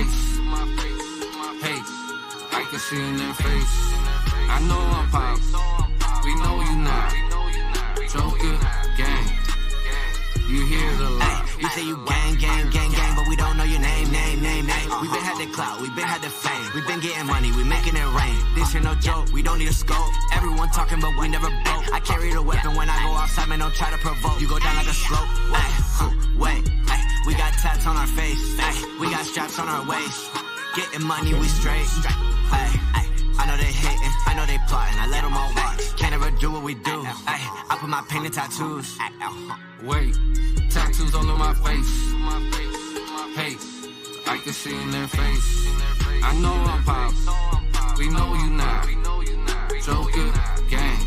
face. Hey, I can see in their face. I know I'm pop. We know you not. Joker, gang. You hear the lie. You say you gang, but we don't know your name. We been had the clout, we been had the fame. We been getting money, we making it rain. This here no joke, we don't need a scope. Everyone talking, but we never broke. I carry the weapon when I go outside, man, don't try to provoke. You go down like a slope. Wait, we got tats on our face. We got straps on our waist. Getting money, we straight. I know they hating, I know they plotting. I let them all watch. Can't ever do what we do. I put my paint in tattoos. Wait, tattoos all on my face. Hey, I can see in their face. I know I'm pop. We know you not. Joker, gang.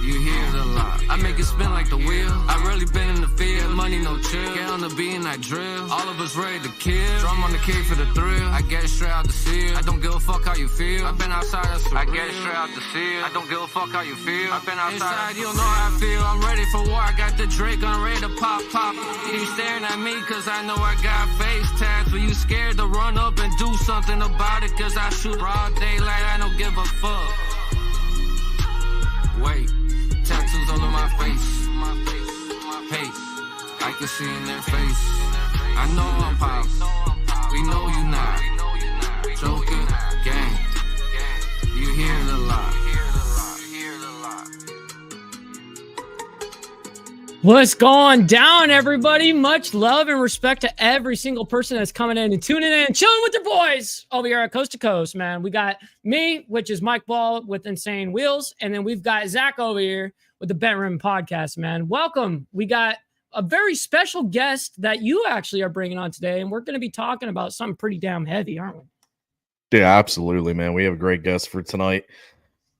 You hear the lie. I make it spin like the wheel. I really been in the field. Money, no chill. Get on the beat and I drill. All of us ready to kill. Drum on the key for the thrill. I get it straight out the seal. I don't give a fuck how you feel. I've been outside, that's for real. I get it straight out the seal. I don't give a fuck how you feel. I've been outside. Inside, you don't know how I feel. I'm ready for war. I got the Drake on ready to pop. You staring at me cause I know I got face tats. But you scared to run up and do something about it cause I shoot broad daylight. I don't give a fuck. Wait. Tattoos all on my face. Hey, I can see in their face. I know I'm pop. We know you not. Joker, gang. You hear the lie. What's going down, everybody? Much love and respect to every single person that's coming in and tuning in and chilling with their boys over here at Coast to Coast, man. We got me, which is Mike Ball with Insane Wheels, and then we've got Zach over here with the Bent Rim Podcast, man. Welcome. We got a very special guest that you actually are bringing on today, and we're going to be talking about something pretty damn heavy, aren't we? Yeah, absolutely, man. We have a great guest for tonight.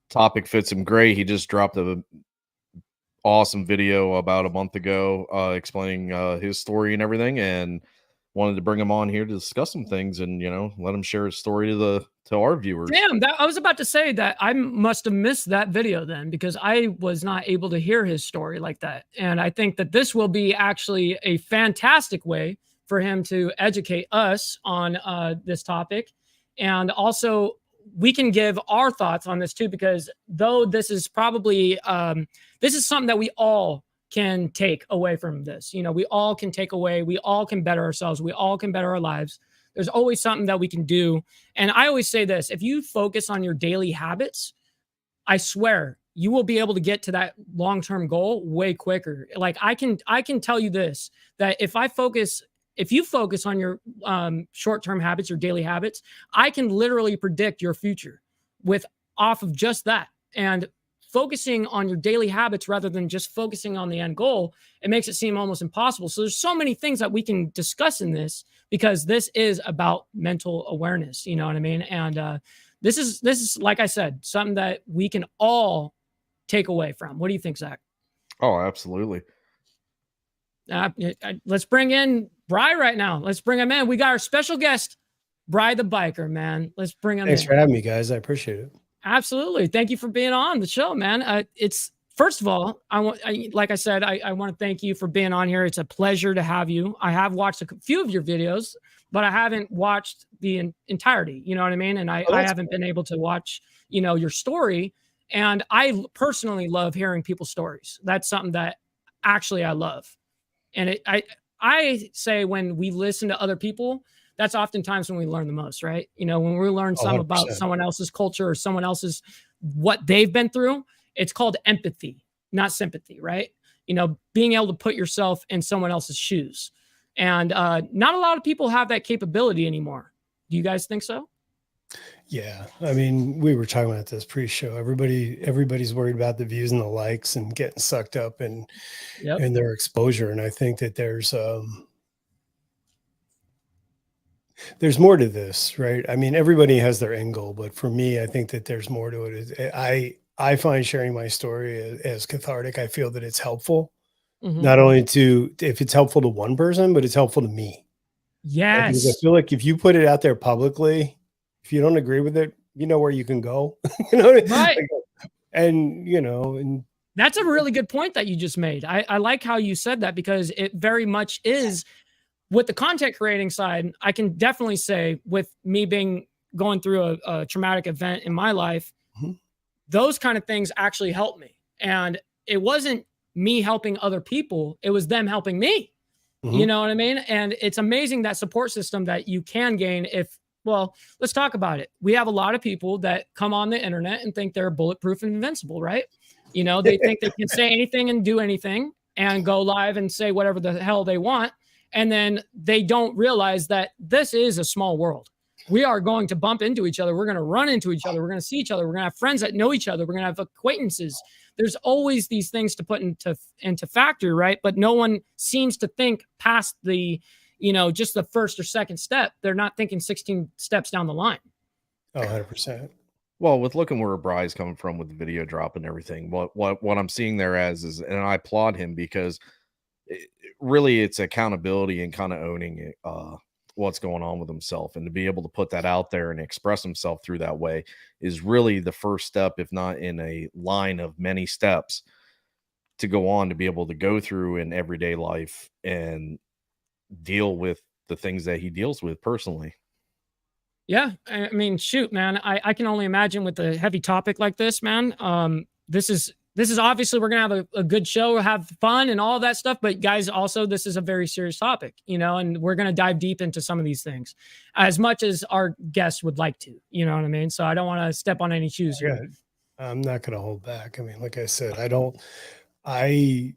Topic fits him great. He just dropped a awesome video about a month ago explaining his story and everything, and wanted to bring him on here to discuss some things and, you know, let him share his story to our viewers. Damn, I was about to say that I must have missed that video then because I was not able to hear his story like that. And I think that this will be actually a fantastic way for him to educate us on this topic. And also we can give our thoughts on this too, because though this is probably, this is something that we all can take away from this. You know, we all can take away, we all can better ourselves. We all can better our lives. There's always something that we can do. And I always say this, if you focus on your daily habits, I swear you will be able to get to that long-term goal way quicker. Like I can tell you this, that if you focus on your short-term habits, your daily habits, I can literally predict your future off of just that. And focusing on your daily habits rather than just focusing on the end goal, it makes it seem almost impossible. So there's so many things that we can discuss in this because this is about mental awareness. You know what I mean? And this is, like I said, something that we can all take away from. What do you think, Zach? Oh, absolutely. Let's bring in Bry right now. Let's bring him in. We got our special guest, Bry the Biker, man. Let's bring him in. Thanks for having me, guys. I appreciate it. Absolutely. Thank you for being on the show, man. It's first of all, like I said, I want to thank you for being on here. It's a pleasure to have you. I have watched a few of your videos, but I haven't watched the entirety. You know what I mean? And I haven't been able to watch, you know, your story. And I personally love hearing people's stories. That's something that actually I love. And I say when we listen to other people, that's oftentimes when we learn the most, right? You know, when we learn some 100%. about someone else's culture or someone else's, what they've been through, it's called empathy, not sympathy, right? You know, being able to put yourself in someone else's shoes. And not a lot of people have that capability anymore. Do you guys think so? Yeah. I mean, we were talking about this pre-show. Everybody's worried about the views and the likes and getting sucked up in their exposure. And I think that there's more to this, right? I mean, everybody has their end goal, but for me, I think that there's more to it. I find sharing my story as cathartic. I feel that it's helpful, not only if it's helpful to one person, but it's helpful to me. Yes. Because I feel like if you put it out there publicly, if you don't agree with it, you know where you can go. You know what I mean? Right. And, you know, and that's a really good point that you just made. I like how you said that because it very much is with the content creating side, I can definitely say with me going through a traumatic event in my life, those kind of things actually helped me. And it wasn't me helping other people. It was them helping me. You know what I mean? And it's amazing that support system that you can gain well, let's talk about it. We have a lot of people that come on the internet and think they're bulletproof and invincible, right? You know, they think they can say anything and do anything and go live and say whatever the hell they want. And then they don't realize that this is a small world. We are going to bump into each other. We're going to run into each other. We're going to see each other. We're going to have friends that know each other. We're going to have acquaintances. There's always these things to put into factor, right? But no one seems to think past the, just the first or second step. They're not thinking 16 steps down the line. Oh, 100%. Well, with looking where Bry's coming from with the video drop and everything, what I'm seeing there is, and I applaud him because really it's accountability and kind of owning it, what's going on with himself, and to be able to put that out there and express himself through that way is really the first step, if not in a line of many steps to go on to be able to go through in everyday life and deal with the things that he deals with personally. Yeah. I mean, shoot, man, I can only imagine with a heavy topic like this, man. This is obviously, we're going to have a good show, have fun and all that stuff. But guys, also, this is a very serious topic, and we're going to dive deep into some of these things as much as our guests would like to, you know what I mean? So I don't want to step on any shoes here. I'm not going to hold back. I mean, like I said, my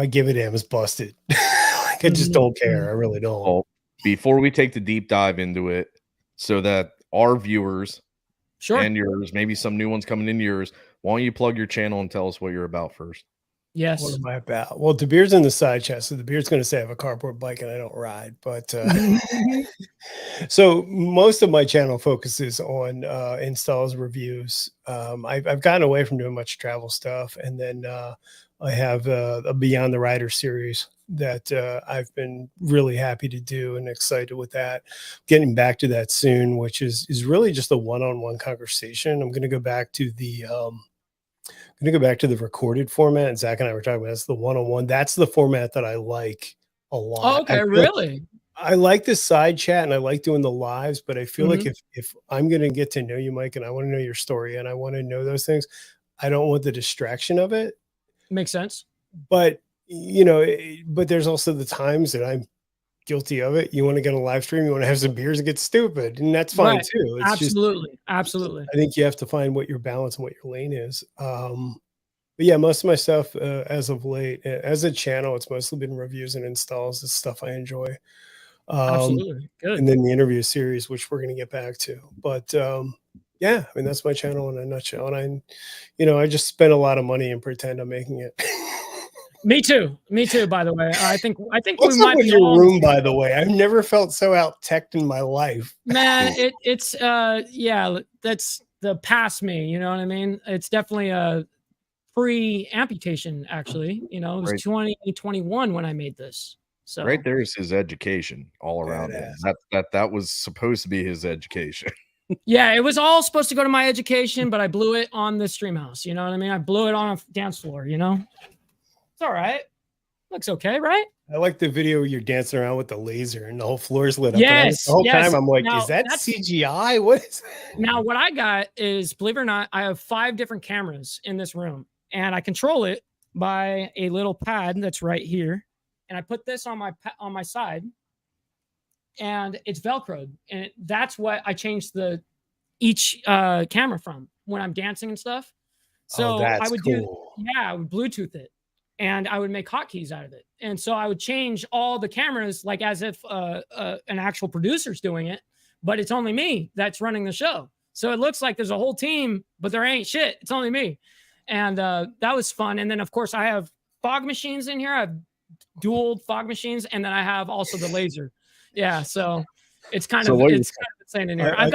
give a damn is busted. Like, I just don't care. I really don't. Well, before we take the deep dive into it, so that our viewers and yours, maybe some new ones coming into yours, why don't you plug your channel and tell us what you're about first? Yes. What am I about? Well, the beard's in the side chat, so the beard's going to say I have a cardboard bike and I don't ride. But so most of my channel focuses on installs, reviews. I've gotten away from doing much travel stuff, and then I have a Beyond the Rider series that I've been really happy to do and excited with that. Getting back to that soon, which is really just a one-on-one conversation. I'm going to go back to the recorded format, and Zach and I were talking about that's the one-on-one. That's the format that I like a lot. Oh, okay, really? I like the side chat and I like doing the lives, but I feel like if I'm going to get to know you, Mike, and I want to know your story and I want to know those things, I don't want the distraction of it. Makes sense. But but there's also the times that I'm guilty of it. You want to get a live stream, you want to have some beers and get stupid, and that's fine too. It's absolutely. I think you have to find what your balance and what your lane is. But yeah, most of my stuff as of late, as a channel, it's mostly been reviews and installs. It's stuff I enjoy. Absolutely. Good. And then the interview series, which we're going to get back to. But yeah, I mean, that's my channel in a nutshell. And I just spend a lot of money and pretend I'm making it. Me too. By the way, I think What's we up might with be your all room. By the way, I've never felt so out teched in my life. Man, it's that's the past me. You know what I mean? It's definitely a pre-amputation. Actually, it was 2021 when I made this. So right there is his education all around him. That was supposed to be his education. Yeah, it was all supposed to go to my education, but I blew it on the stream house. You know what I mean? I blew it on a dance floor. It's all right. Looks okay, right? I like the video where you're dancing around with the laser and the whole floor's lit up. Yes. The whole time I'm like, is that CGI? What is that? Now, what I got is, believe it or not, I have 5 different cameras in this room, and I control it by a little pad that's right here. And I put this on my side, and it's Velcroed. And that's what I changed each camera from when I'm dancing and stuff. So I would I would Bluetooth it. And I would make hotkeys out of it. And so I would change all the cameras like as if an actual producer's doing it, but it's only me that's running the show. So it looks like there's a whole team, but there ain't shit. It's only me. And that was fun. And then, of course, I have fog machines in here. I have dual fog machines. And then I have also the laser. Yeah. So it's kind of insane in here. I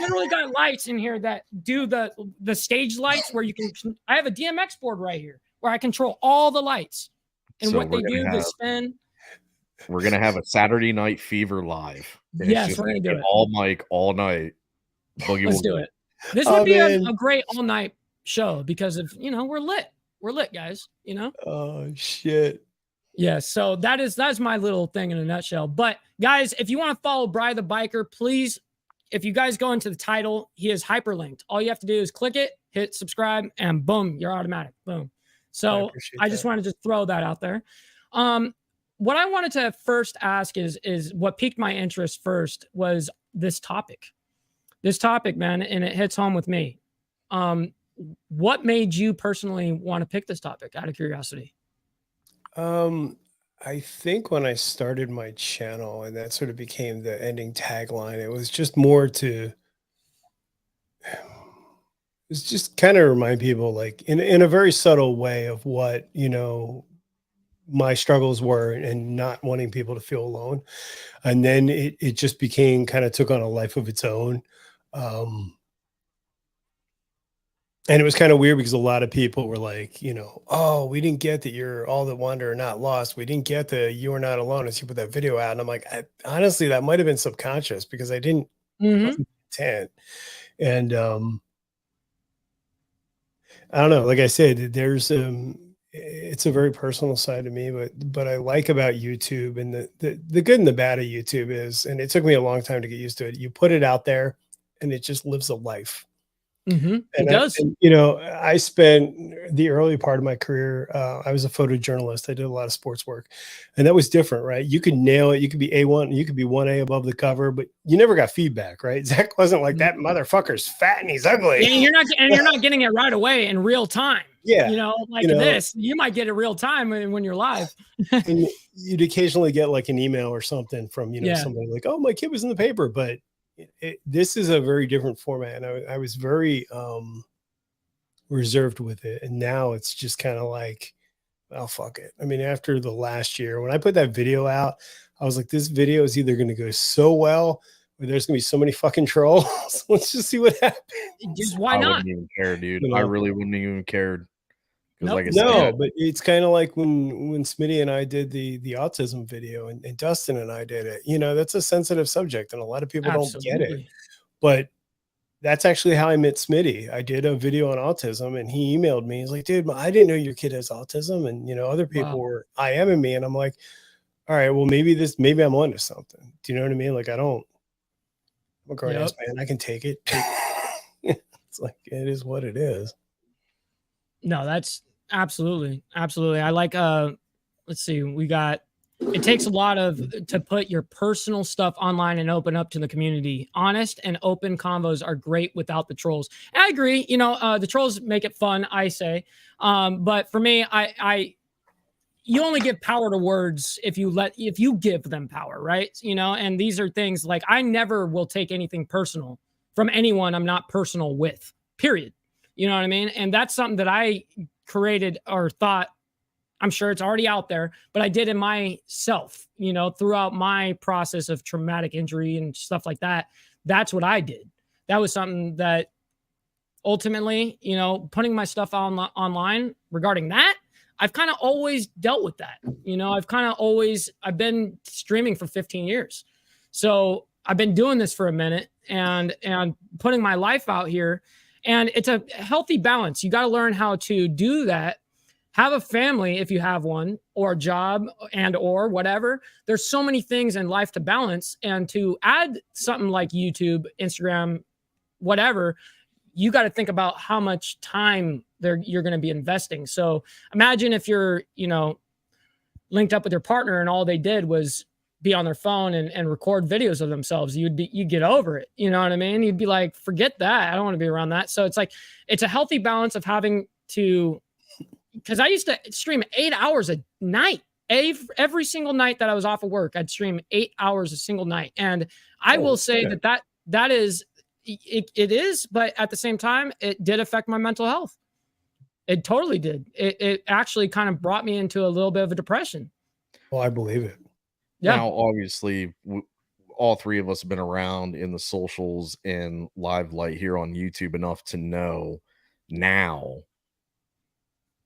literally got lights in here that do the stage lights where I have a DMX board right here where I control all the lights and what they do, the spin. We're going to have a Saturday Night Fever live. Yes, we're going to do it. All mic, all night. Let's do it. This would be a great all-night show because of, we're lit. We're lit, guys, Oh, shit. Yeah, so that's my little thing in a nutshell. But guys, if you want to follow Bry the Biker, please, if you guys go into the title, he is hyperlinked. All you have to do is click it, hit subscribe, and boom, you're automatic. Boom. So I just want to just throw that out there. What I wanted to first ask is what piqued my interest first was this topic. This topic, man, and it hits home with me. What made you personally want to pick this topic out of curiosity? I think when I started my channel and that sort of became the ending tagline, it was just more to it's just kind of remind people like in a very subtle way of what, you know, my struggles were and not wanting people to feel alone. And then it just became kind of took on a life of its own. And it was kind of weird because a lot of people were like, you know, oh, we didn't get that you're all that wonder and not lost. We didn't get that you were not alone as you put that video out. And I'm like, honestly, that might have been subconscious because I didn't intent. And I don't know, like I said, there's it's a very personal side to me, but I like about YouTube and the good and the bad of YouTube is, and it took me a long time to get used to it. You put it out there and it just lives a life. It does. You know, I spent the early part of my career, I was a photojournalist. I did a lot of sports work, and that was different, right? You could nail it. You could be A1, you could be 1A above the cover, but you never got feedback, right? Zach wasn't like, that motherfucker's fat and he's ugly. And you're not getting it right away in real time. Yeah. You know, like this, you might get it real time when you're live. And you'd occasionally get like an email or something from, you know, somebody like, oh, my kid was in the paper, but this is a very different format. And I was very reserved with it. And now it's just kind of like, oh, fuck it. I mean, after the last year, when I put that video out, I was like, this video is either going to go so well or there's going to be so many fucking trolls. Let's just see what happens. Just why not? I wouldn't even care, dude. You know? I really wouldn't even care. Nope. Like I No, said, but it's kind of like when Smitty and I did the autism video and Dustin and I did it. You know, that's a sensitive subject and a lot of people don't get it. But that's actually how I met Smitty. I did a video on autism and he emailed me. He's like, dude, I didn't know your kid has autism. And, you know, other people were IMing me. And I'm like, all right, well, maybe I'm onto something. Do you know what I mean? Like, I'm a grown ass man. I can take it. It's like, it is what it is. No, that's absolutely. I like, let's see, it takes a lot to put your personal stuff online and open up to the community. Honest and open convos are great without the trolls. And I agree, you know, the trolls make it fun, I say. But for me, you only give power to words if you give them power, right? You know, and these are things like I never will take anything personal from anyone I'm not personal with, period. You know what I mean? And that's something that I created or thought, I'm sure it's already out there, but I did in myself, you know, throughout my process of traumatic injury and stuff like that. That's what I did. That was something that ultimately, you know, putting my stuff online regarding that, I've kind of always dealt with that. You know, I've been streaming for 15 years. So I've been doing this for a minute and putting my life out here. And it's a healthy balance. You got to learn how to do that. Have a family if you have one, or a job or whatever. There's so many things in life to balance. And to add something like YouTube, Instagram, whatever, you got to think about how much time you're going to be investing. So imagine if you're, you know, linked up with your partner and all they did was be on their phone and record videos of themselves. You'd get over it. You know what I mean? You'd be like, forget that. I don't want to be around that. So it's like, it's a healthy balance of having to, because I used to stream 8 hours a night. Every single night that I was off of work, I'd stream 8 hours a single night. And I will say that is, it is, but at the same time, it did affect my mental health. It totally did. It actually kind of brought me into a little bit of a depression. Well, I believe it. Yeah. Now, obviously, all three of us have been around in the socials and live light here on YouTube enough to know now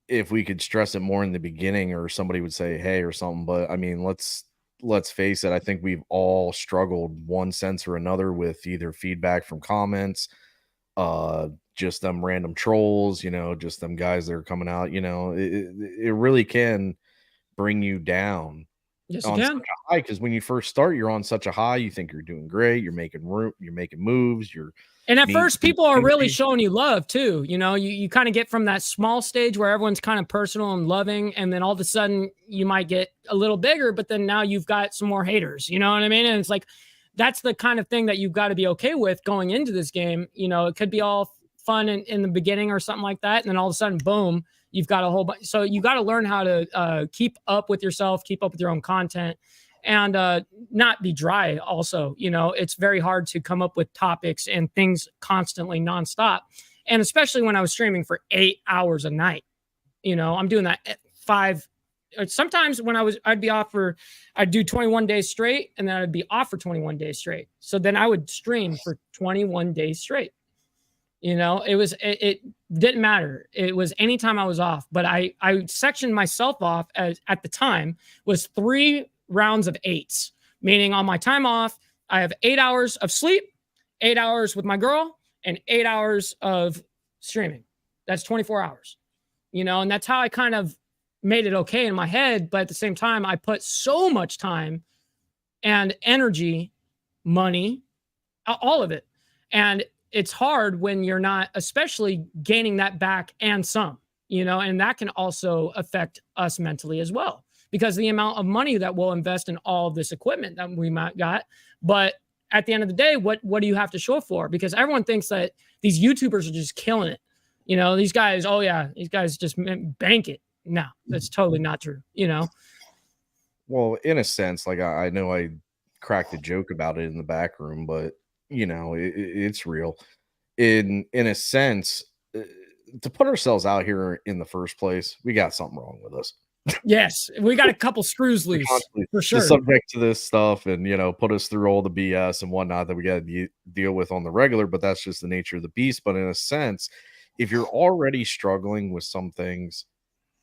if we could stress it more in the beginning, or somebody would say, hey, or something. But I mean, let's face it. I think we've all struggled one sense or another with either feedback from comments, just them random trolls, you know, just them guys that are coming out, you know, it really can bring you down Yes, you on such can. a high, because when you first start, you're on such a high, you think you're doing great, you're making room, you're making moves, you're And at meeting first, people are really energy. showing you love too. You know, you kind of get from that small stage where everyone's kind of personal and loving, and then all of a sudden you might get a little bigger, but then now you've got some more haters. You know what I mean? And it's like that's the kind of thing that you've got to be okay with going into this game. You know, it could be all fun in the beginning or something like that, and then all of a sudden, boom, you've got a whole bunch. So you got to learn how to keep up with yourself, keep up with your own content, and not be dry. Also, you know, it's very hard to come up with topics and things constantly nonstop. And especially when I was streaming for 8 hours a night, you know, I'm doing that at 5. Sometimes when I'd be off I'd do 21 days straight, and then I'd be off for 21 days straight. So then I would stream for 21 days straight. You know, it didn't matter. It was anytime I was off, but I sectioned myself off as at the time was 3 rounds of 8s, meaning on my time off, I have 8 hours of sleep, 8 hours with my girl, and 8 hours of streaming. That's 24 hours, you know, and that's how I kind of made it okay in my head. But at the same time, I put so much time and energy, money, all of it. And it's hard when you're not, especially gaining that back and some, you know, and that can also affect us mentally as well, because the amount of money that we'll invest in all of this equipment that we might got. But at the end of the day, what do you have to show for? Because everyone thinks that these YouTubers are just killing it. You know, these guys, oh yeah, these guys just bank it. No, that's totally not true. You know? Well, in a sense, like I know I cracked a joke about it in the back room, but you know, it's real. In a sense, to put ourselves out here in the first place, we got something wrong with us. Yes, we got a couple screws loose for sure. Subject to this stuff, and you know, put us through all the BS and whatnot that we got to deal with on the regular. But that's just the nature of the beast. But in a sense, if you're already struggling with some things,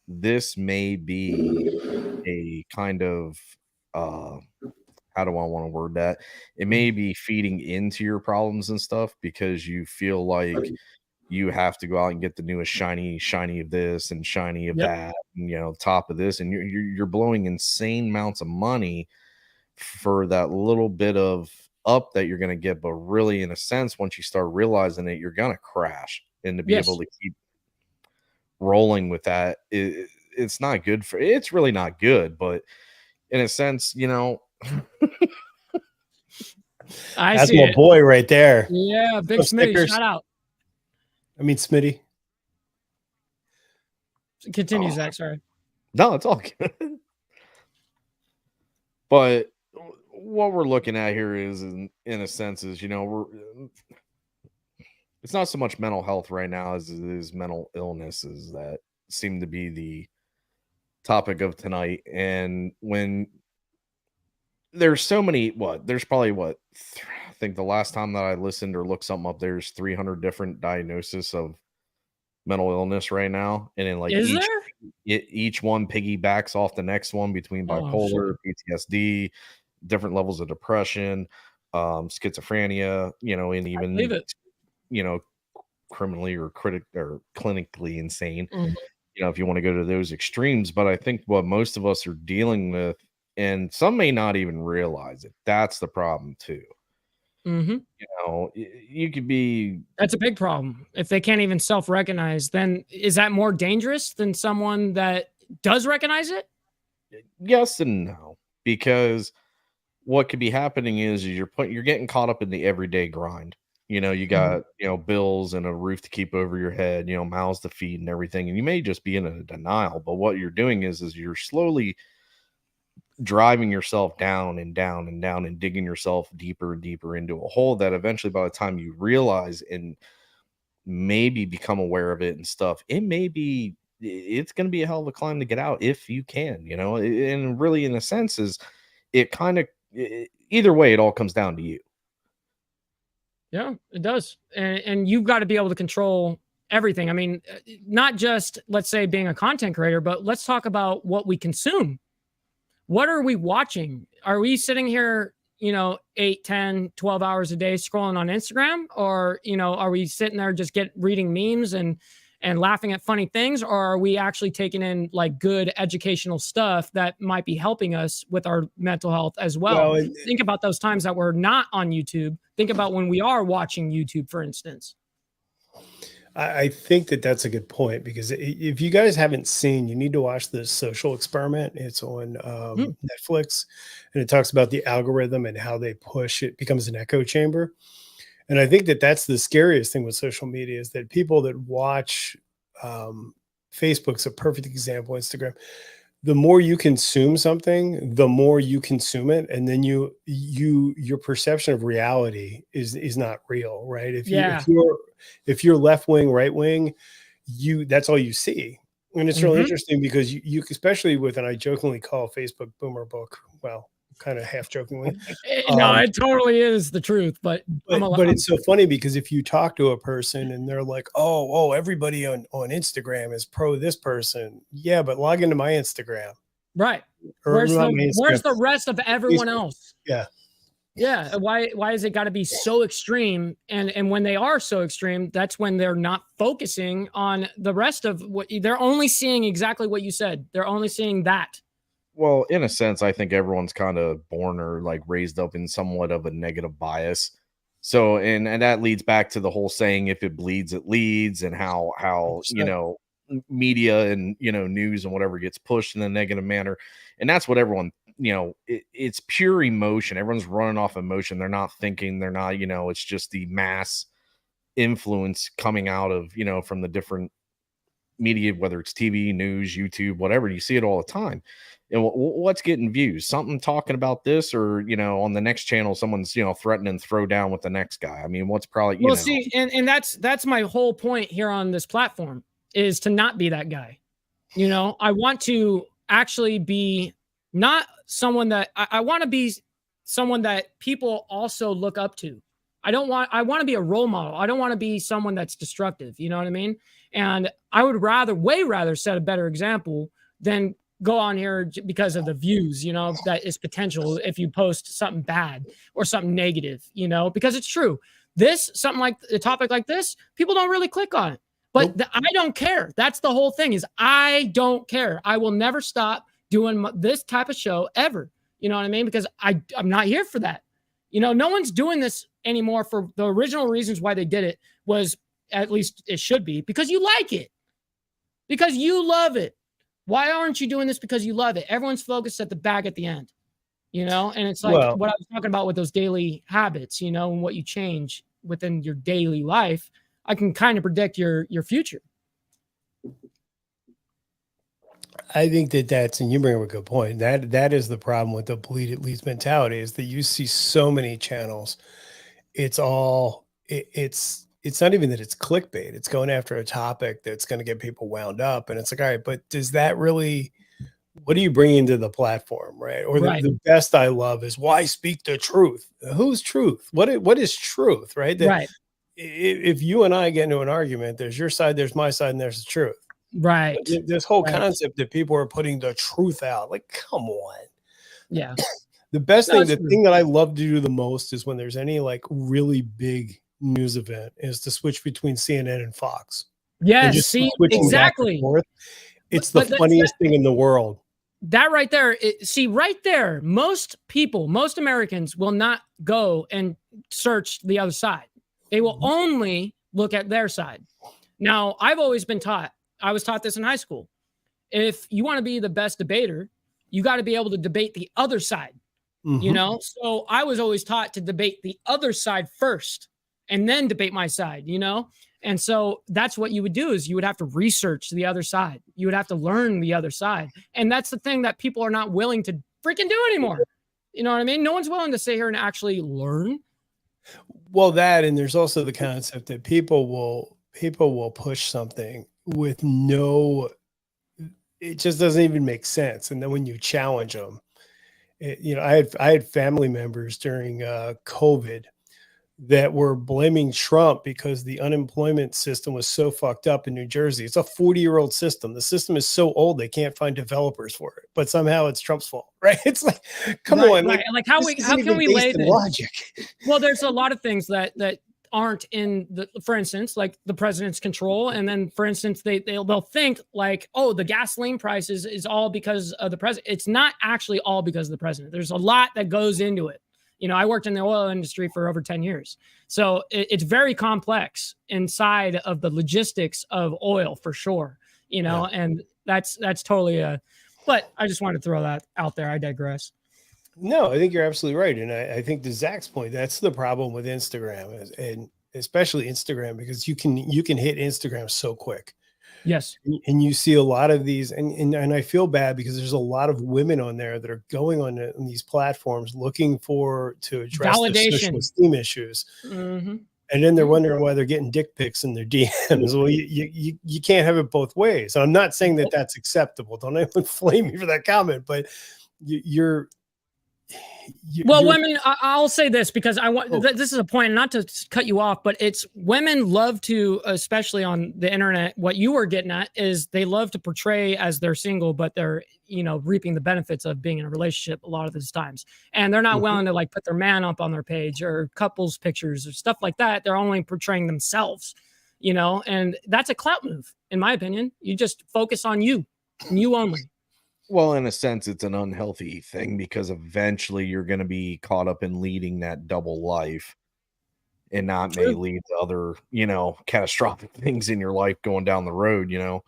this may be a kind of how do I want to word that? It may be feeding into your problems and stuff because you feel like you have to go out and get the newest shiny of this and shiny of that, and you know, top of this, and you're blowing insane amounts of money for that little bit of up that you're going to get. But really, in a sense, once you start realizing it, you're going to crash, and to be able to keep rolling with that, it's not good for. It's really not good, but in a sense, you know. That's my boy right there. Yeah, big Smitty, shout out. I mean, Smitty. Continue, Zach. Sorry. No, it's all good. But what we're looking at here is, in a sense, is, you know, it's not so much mental health right now as it is mental illnesses that seem to be the topic of tonight. And when there's so many, there's probably I think the last time that I listened or looked something up, there's 300 different diagnoses of mental illness right now. And then like each one piggybacks off the next one between bipolar, PTSD, different levels of depression, schizophrenia, you know, and even, you know, criminally or clinically insane, you know, if you want to go to those extremes. But I think what most of us are dealing with, and some may not even realize it, that's the problem too. You know, you could be. That's a big problem. If they can't even self-recognize, then is that more dangerous than someone that does recognize it? Yes and no, because what could be happening is you're getting caught up in the everyday grind. You know, you got, you know, bills and a roof to keep over your head, you know, mouths to feed and everything. And you may just be in a denial, but what you're doing is you're slowly driving yourself down and down and down and digging yourself deeper and deeper into a hole that eventually, by the time you realize and maybe become aware of it and stuff, it's going to be a hell of a climb to get out if you can, you know. And really, in a sense, is it kind of either way, it all comes down to you. Yeah, it does. And you've got to be able to control everything. I mean, not just, let's say, being a content creator, but let's talk about what we consume. What are we watching? Are we sitting here, you know, 8, 10, 12 hours a day scrolling on Instagram? Or, you know, are we sitting there just reading memes and and laughing at funny things, or are we actually taking in like good educational stuff that might be helping us with our mental health as well? Think about those times that we're not on YouTube. Think about when we are watching YouTube, for instance. I think that that's a good point, because if you guys haven't seen, you need to watch The Social Experiment. It's on Netflix, and it talks about the algorithm and how they push it becomes an echo chamber. And I think that that's the scariest thing with social media, is that people that watch Facebook's a perfect example, Instagram. The more you consume something, the more you consume it, and then your perception of reality is not real, right? If you're left wing, right wing, that's all you see. And it's really interesting, because you especially with, and I jokingly call Facebook boomer book, well, kind of half jokingly. No, it totally is the truth, but it's so funny, because if you talk to a person and they're like, oh, everybody on Instagram is pro this person. Yeah, but log into my Instagram. Right. Where's the rest of everyone else? Yeah. Yeah. Why is it got to be so extreme? And when they are so extreme, that's when they're not focusing on the rest of what they're only seeing exactly what you said. They're only seeing that. Well, in a sense, I think everyone's kind of born or like raised up in somewhat of a negative bias. So, and that leads back to the whole saying, if it bleeds, it leads, and how, you know, media and, you know, news and whatever gets pushed in a negative manner. And that's what everyone, you know, it's pure emotion. Everyone's running off emotion. They're not thinking, they're not, you know, it's just the mass influence coming out of, you know, from the different media, whether it's TV, news, YouTube, whatever. You see it all the time. And what's getting views? Something talking about this, or, you know, on the next channel, someone's, you know, threatening to throw down with the next guy. I mean, what's probably, you know. See, and that's my whole point here on this platform, is to not be that guy. You know, I want to actually be not someone that I want to be someone that people also look up to. I want to be a role model. I don't want to be someone that's destructive. You know what I mean? And I would way rather set a better example than go on here because of the views, you know, that is potential if you post something bad or something negative, you know, because it's true. Something like a topic like this, people don't really click on it, but I don't care. That's the whole thing, is I don't care. I will never stop doing this type of show ever. You know what I mean? Because I'm not here for that. You know, no one's doing this anymore for the original reasons why they did it, was, at least it should be, because you like it, because you love it. Why aren't you doing this? Because you love it. Everyone's focused at the back at the end, you know? And it's like what I was talking about with those daily habits, you know, and what you change within your daily life. I can kind of predict your future. I think that's, and you bring up a good point. That is the problem with the bleed it leads mentality, is that you see so many channels. It's all, it's not even that it's clickbait. It's going after a topic that's going to get people wound up. And it's like, all right, but does that really, what are you bringing to the platform? Right. Or the best I love is, why speak the truth? Whose truth? What is truth? Right. Right. If you and I get into an argument, there's your side, there's my side, and there's the truth. Right. This whole concept that people are putting the truth out, like, come on. Yeah. The best thing, the thing that I love to do the most is when there's any like really big news event, is to switch between CNN and Fox. Yes, see, exactly. It's the funniest thing in the world. That right there, right there, most Americans will not go and search the other side. They will only look at their side. Now, I've always been taught, I was taught this in high school. If you want to be the best debater, you got to be able to debate the other side, you know? So I was always taught to debate the other side first and then debate my side, you know? And so that's what you would do, is you would have to research the other side. You would have to learn the other side. And that's the thing that people are not willing to freaking do anymore. You know what I mean? No one's willing to sit here and actually learn. Well, that, and there's also the concept that people will push something with it just doesn't even make sense. And then when you challenge them, you know, I had family members during COVID that were blaming Trump because the unemployment system was so fucked up in New Jersey. It's a 40-year-old system. The system is so old they can't find developers for it, but somehow it's Trump's fault, right? It's like, come on, like how can we lay this? Logic. Well, there's a lot of things that aren't in the, for instance, like the president's control. And then, for instance, they'll think like, oh, the gasoline prices is all because of the president. It's not actually all because of the president. There's a lot that goes into it. You know, I worked in the oil industry for over 10 years. So it's very complex inside of the logistics of oil for sure, you know, and that's totally but I just wanted to throw that out there. I digress. No, I think you're absolutely right. And I think to Zach's point, that's the problem with Instagram and especially Instagram, because you can hit Instagram so quick. Yes. And you see a lot of these, and I feel bad because there's a lot of women on there that are going on these platforms looking to address their social esteem issues. Mm-hmm. And then they're wondering why they're getting dick pics in their DMs. Well, you can't have it both ways. So I'm not saying that that's acceptable. Don't anyone flame me for that comment, but women, I'll say this because I want, this is a point, not to cut you off, but it's women love to, especially on the internet, what you were getting at is they love to portray as they're single, but they're, you know, reaping the benefits of being in a relationship a lot of these times. And they're not willing to like put their man up on their page or couples pictures or stuff like that. They're only portraying themselves, you know, and that's a clout move, in my opinion. You just focus on you and you only. Well, in a sense, it's an unhealthy thing because eventually you're going to be caught up in leading that double life and that may lead to other, you know, catastrophic things in your life going down the road, you know.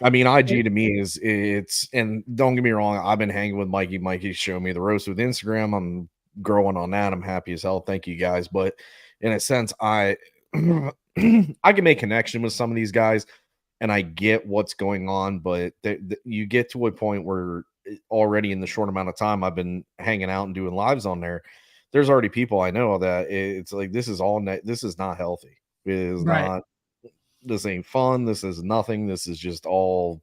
I mean, IG to me it's, and don't get me wrong, I've been hanging with Mikey. Mikey's showing me the roast with Instagram. I'm growing on that. I'm happy as hell. Thank you guys. But in a sense, I can make connection with some of these guys. And I get what's going on, but you get to a point where already in the short amount of time I've been hanging out and doing lives on there, there's already people I know that it's like, this is not healthy. It is not, this ain't fun. This is nothing. This is just all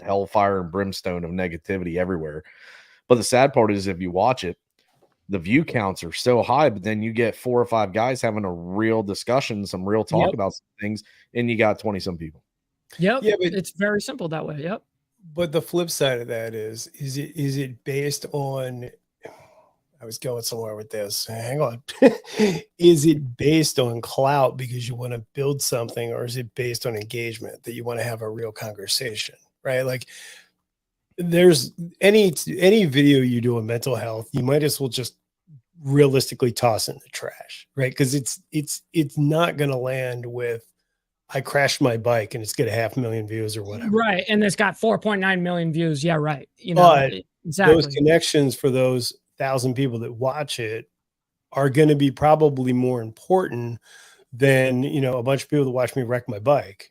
hellfire and brimstone of negativity everywhere. But the sad part is if you watch it, the view counts are so high, but then you get 4 or 5 guys having a real discussion, some real talk about some things, and you got 20 some people. Yep. Yeah, but it's very simple that way. Yep. But the flip side of that is it based on, I was going somewhere with this. Hang on. Is it based on clout because you want to build something, or is it based on engagement that you want to have a real conversation, right? Like there's any video you do on mental health, you might as well just realistically toss in the trash, right? Because it's not going to land with, I crashed my bike and it's got 500,000 views or whatever. Right. And it's got 4.9 million views. Yeah. Right. You know, but exactly. Those connections for those 1,000 people that watch it are going to be probably more important than, you know, a bunch of people that watch me wreck my bike.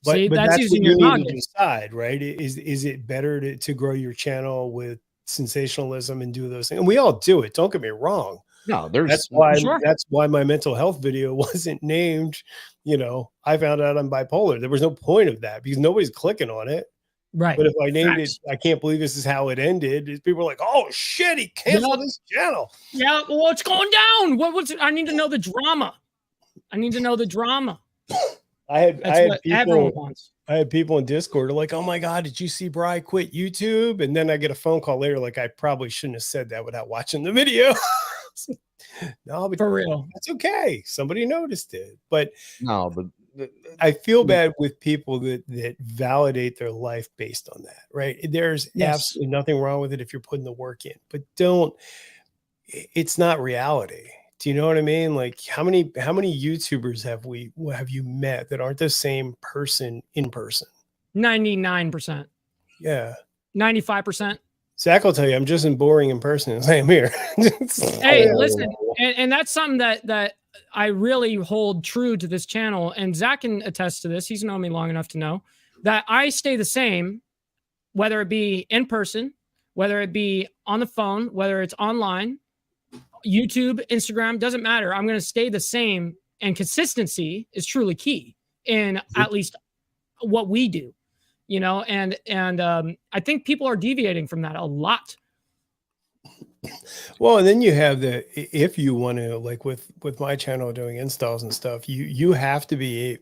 But, see, but that's using your need to decide, right? Is it better to grow your channel with sensationalism and do those things? And we all do it. Don't get me wrong. No, that's why my mental health video wasn't named, you know, I found out I'm bipolar. There was no point of that because nobody's clicking on it. Right. But if I named it, I can't believe this is how it ended. People are like, oh shit, he canceled his channel. Yeah. Well, what's going down? I need to know the drama. I had people in Discord are like, oh my God, did you see Bri quit YouTube? And then I get a phone call later, like I probably shouldn't have said that without watching the video. No, but for real, that's okay. Somebody noticed it, but no, but I feel bad with people that validate their life based on that, right? There's absolutely nothing wrong with it if you're putting the work in, but it's not reality. Do you know what I mean? Like how many YouTubers have you met that aren't the same person in person? 99%. Yeah. 95%. Zach will tell you, I'm just as boring in person as I am here. Hey, listen, and that's something that I really hold true to this channel. And Zach can attest to this. He's known me long enough to know that I stay the same, whether it be in person, whether it be on the phone, whether it's online, YouTube, Instagram, doesn't matter. I'm going to stay the same. And consistency is truly key in at least what we do. You know, and I think people are deviating from that a lot. Well, and then you have if you want to, like with my channel doing installs and stuff, you have to be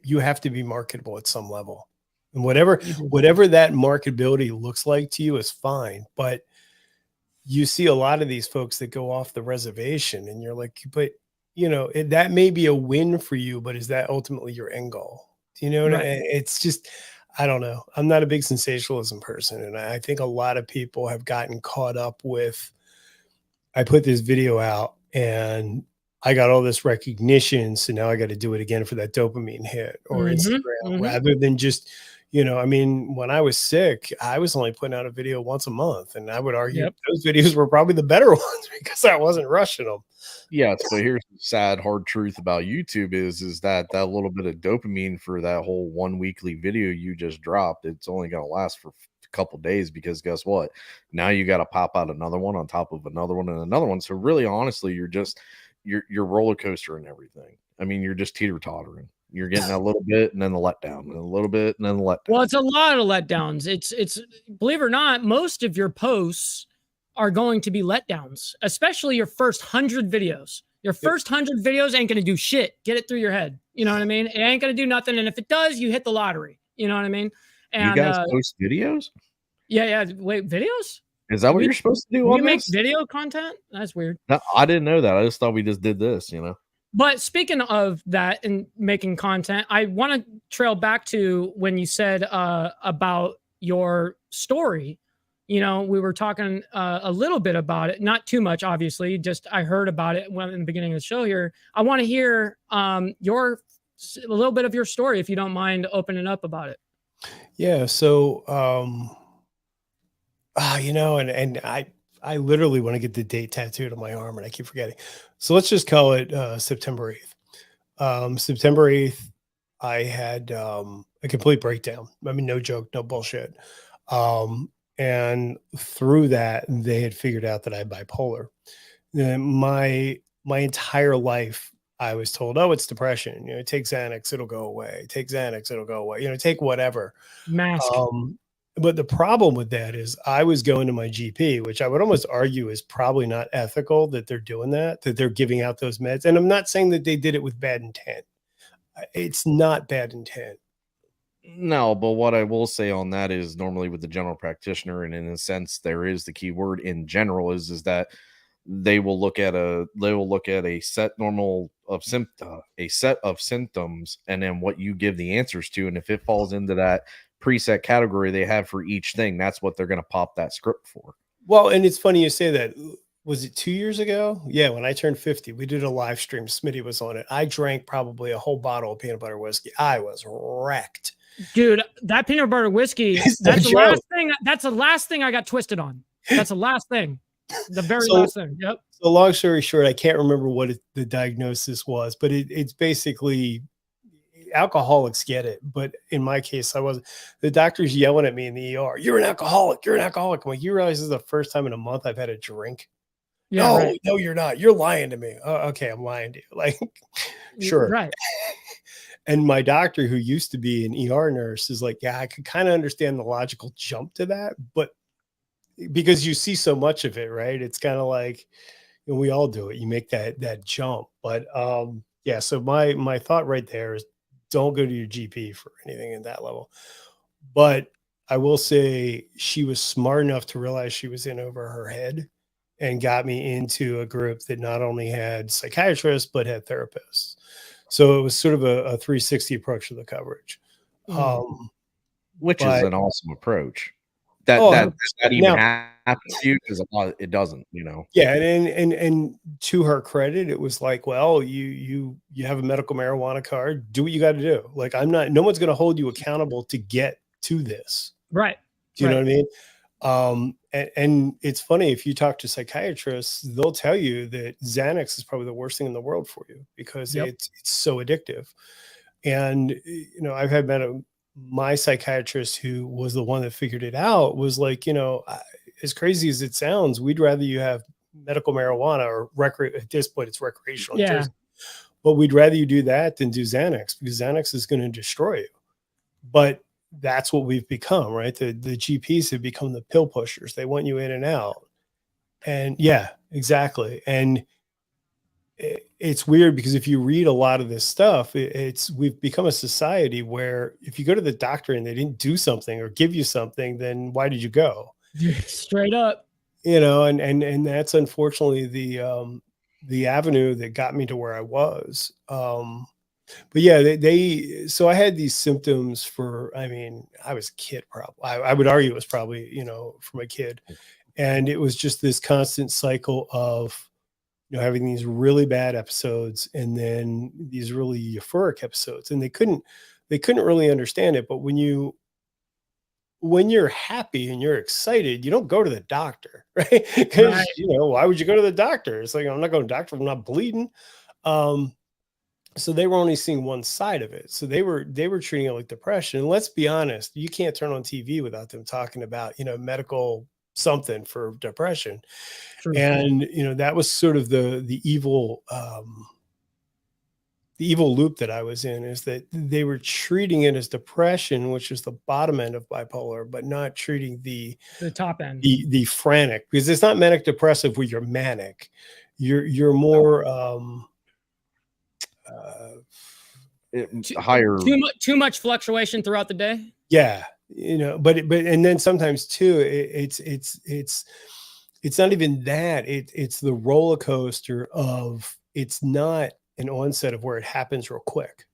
marketable at some level, and whatever that marketability looks like to you is fine. But you see a lot of these folks that go off the reservation, and you're like, but that may be a win for you, but is that ultimately your end goal? You know, Right. it's just, I don't know. I'm not a big sensationalism person. And I think a lot of people have gotten caught up with, I put this video out and I got all this recognition. So now I got to do it again for that dopamine hit or Mhm, Instagram mhm. rather than just, I mean, when I was sick, I was only putting out a video once a month. And I would argue Yep. those videos were probably the better ones because I wasn't rushing them. Yes, but here's the sad, hard truth about YouTube is that that little bit of dopamine for that whole one weekly video you just dropped, it's only gonna last for a couple days because guess what? Now you got to pop out another one on top of another one and another one. So really, honestly, you're roller coaster and everything. I mean, you're just teeter tottering. You're getting a little bit and then the letdown, and a little bit and then the letdown. Well, it's a lot of letdowns. It's believe it or not, most of your posts are going to be letdowns, especially your first 100 videos. Your first 100 videos ain't going to do shit. Get it through your head. You know what I mean? It ain't going to do nothing. And if it does, you hit the lottery. You know what I mean? You And guys post videos? yeah. Wait, videos? Is that what you're supposed to do We on make this? video content? That's weird. No, I didn't know that. I just thought we just did this, you know. But speaking of that and making content, I want to trail back to when you said about your story. You know, we were talking a little bit about it, not too much, obviously. Just I heard about it when in the beginning of the show here. I want to hear a little bit of your story, if you don't mind opening up about it. Yeah. So, and I literally want to get the date tattooed on my arm and I keep forgetting. So let's just call it September 8th. September 8th, I had a complete breakdown. I mean, no joke, no bullshit. And through that, they had figured out that I had bipolar. And my entire life, I was told, oh, it's depression. Take Xanax, it'll go away. Take Xanax, it'll go away. Take whatever. Mask. But the problem with that is I was going to my GP, which I would almost argue is probably not ethical that they're doing that they're giving out those meds. And I'm not saying that they did it with bad intent. It's not bad intent. No, but what I will say on that is normally with the general practitioner, and in a sense, there is the key word in general is that they will look at a set of symptoms, and then what you give the answers to, and if it falls into that preset category they have for each thing, that's what they're going to pop that script for. Well, and it's funny you say that. Was it 2 years ago? Yeah, when I turned 50, we did a live stream. Smitty was on it. I drank probably a whole bottle of peanut butter whiskey. I was wrecked. Dude, that peanut butter whiskey, that's the last thing. That's the last thing I got twisted on. That's the last thing. The very last thing. Yep. So long story short, I can't remember what the diagnosis was, but it's basically alcoholics get it. But in my case, I wasn't. The doctor's yelling at me in the ER. You're an alcoholic. You're an alcoholic. I'm like, you realize this is the first time in a month I've had a drink? Yeah, no, right. No, you're not. You're lying to me. Okay, I'm lying to you. Like, sure. Right. And my doctor, who used to be an ER nurse, is like, yeah, I could kind of understand the logical jump to that, but because you see so much of it, right? It's kind of like, we all do it. You make that jump. But yeah, so my thought right there is don't go to your GP for anything at that level. But I will say she was smart enough to realize she was in over her head and got me into a group that not only had psychiatrists, but had therapists. So it was sort of a 360 approach to the coverage. Which is an awesome approach. That even happens to you, because a lot it doesn't, Yeah, and to her credit, it was like, well, you have a medical marijuana card, do what you got to do. Like, no one's going to hold you accountable to get to this. Right. Do you know what I mean? And it's funny, if you talk to psychiatrists, they'll tell you that Xanax is probably the worst thing in the world for you because it's so addictive. And I've had my psychiatrist, who was the one that figured it out, was like, as crazy as it sounds, we'd rather you have medical marijuana or at this point it's recreational. Yeah. But we'd rather you do that than do Xanax, because Xanax is going to destroy you. But that's what we've become, right? The GPs have become the pill pushers. They want you in and out. And yeah, exactly. And it's weird because if you read a lot of this stuff, we've become a society where if you go to the doctor and they didn't do something or give you something, then why did you go? Straight up. And that's unfortunately the the avenue that got me to where I was. But yeah, so I had these symptoms for, I mean, I was a kid, probably. I would argue it was probably, from a kid. And it was just this constant cycle of, having these really bad episodes and then these really euphoric episodes. And they couldn't really understand it. But when you're happy and you're excited, you don't go to the doctor, right? Because, Right. why would you go to the doctor? It's like, I'm not going to the doctor if I'm not bleeding. So they were only seeing one side of it. So they were treating it like depression. And let's be honest, you can't turn on TV without them talking about, medical something for depression. True. And, that was sort of the evil loop that I was in, is that they were treating it as depression, which is the bottom end of bipolar, but not treating the top end, the frantic, because it's not manic depressive where you're manic. You're more, higher, too much fluctuation throughout the day. Yeah. But and then sometimes too, it's not even that, it's the roller coaster of, it's not an onset of where it happens real quick.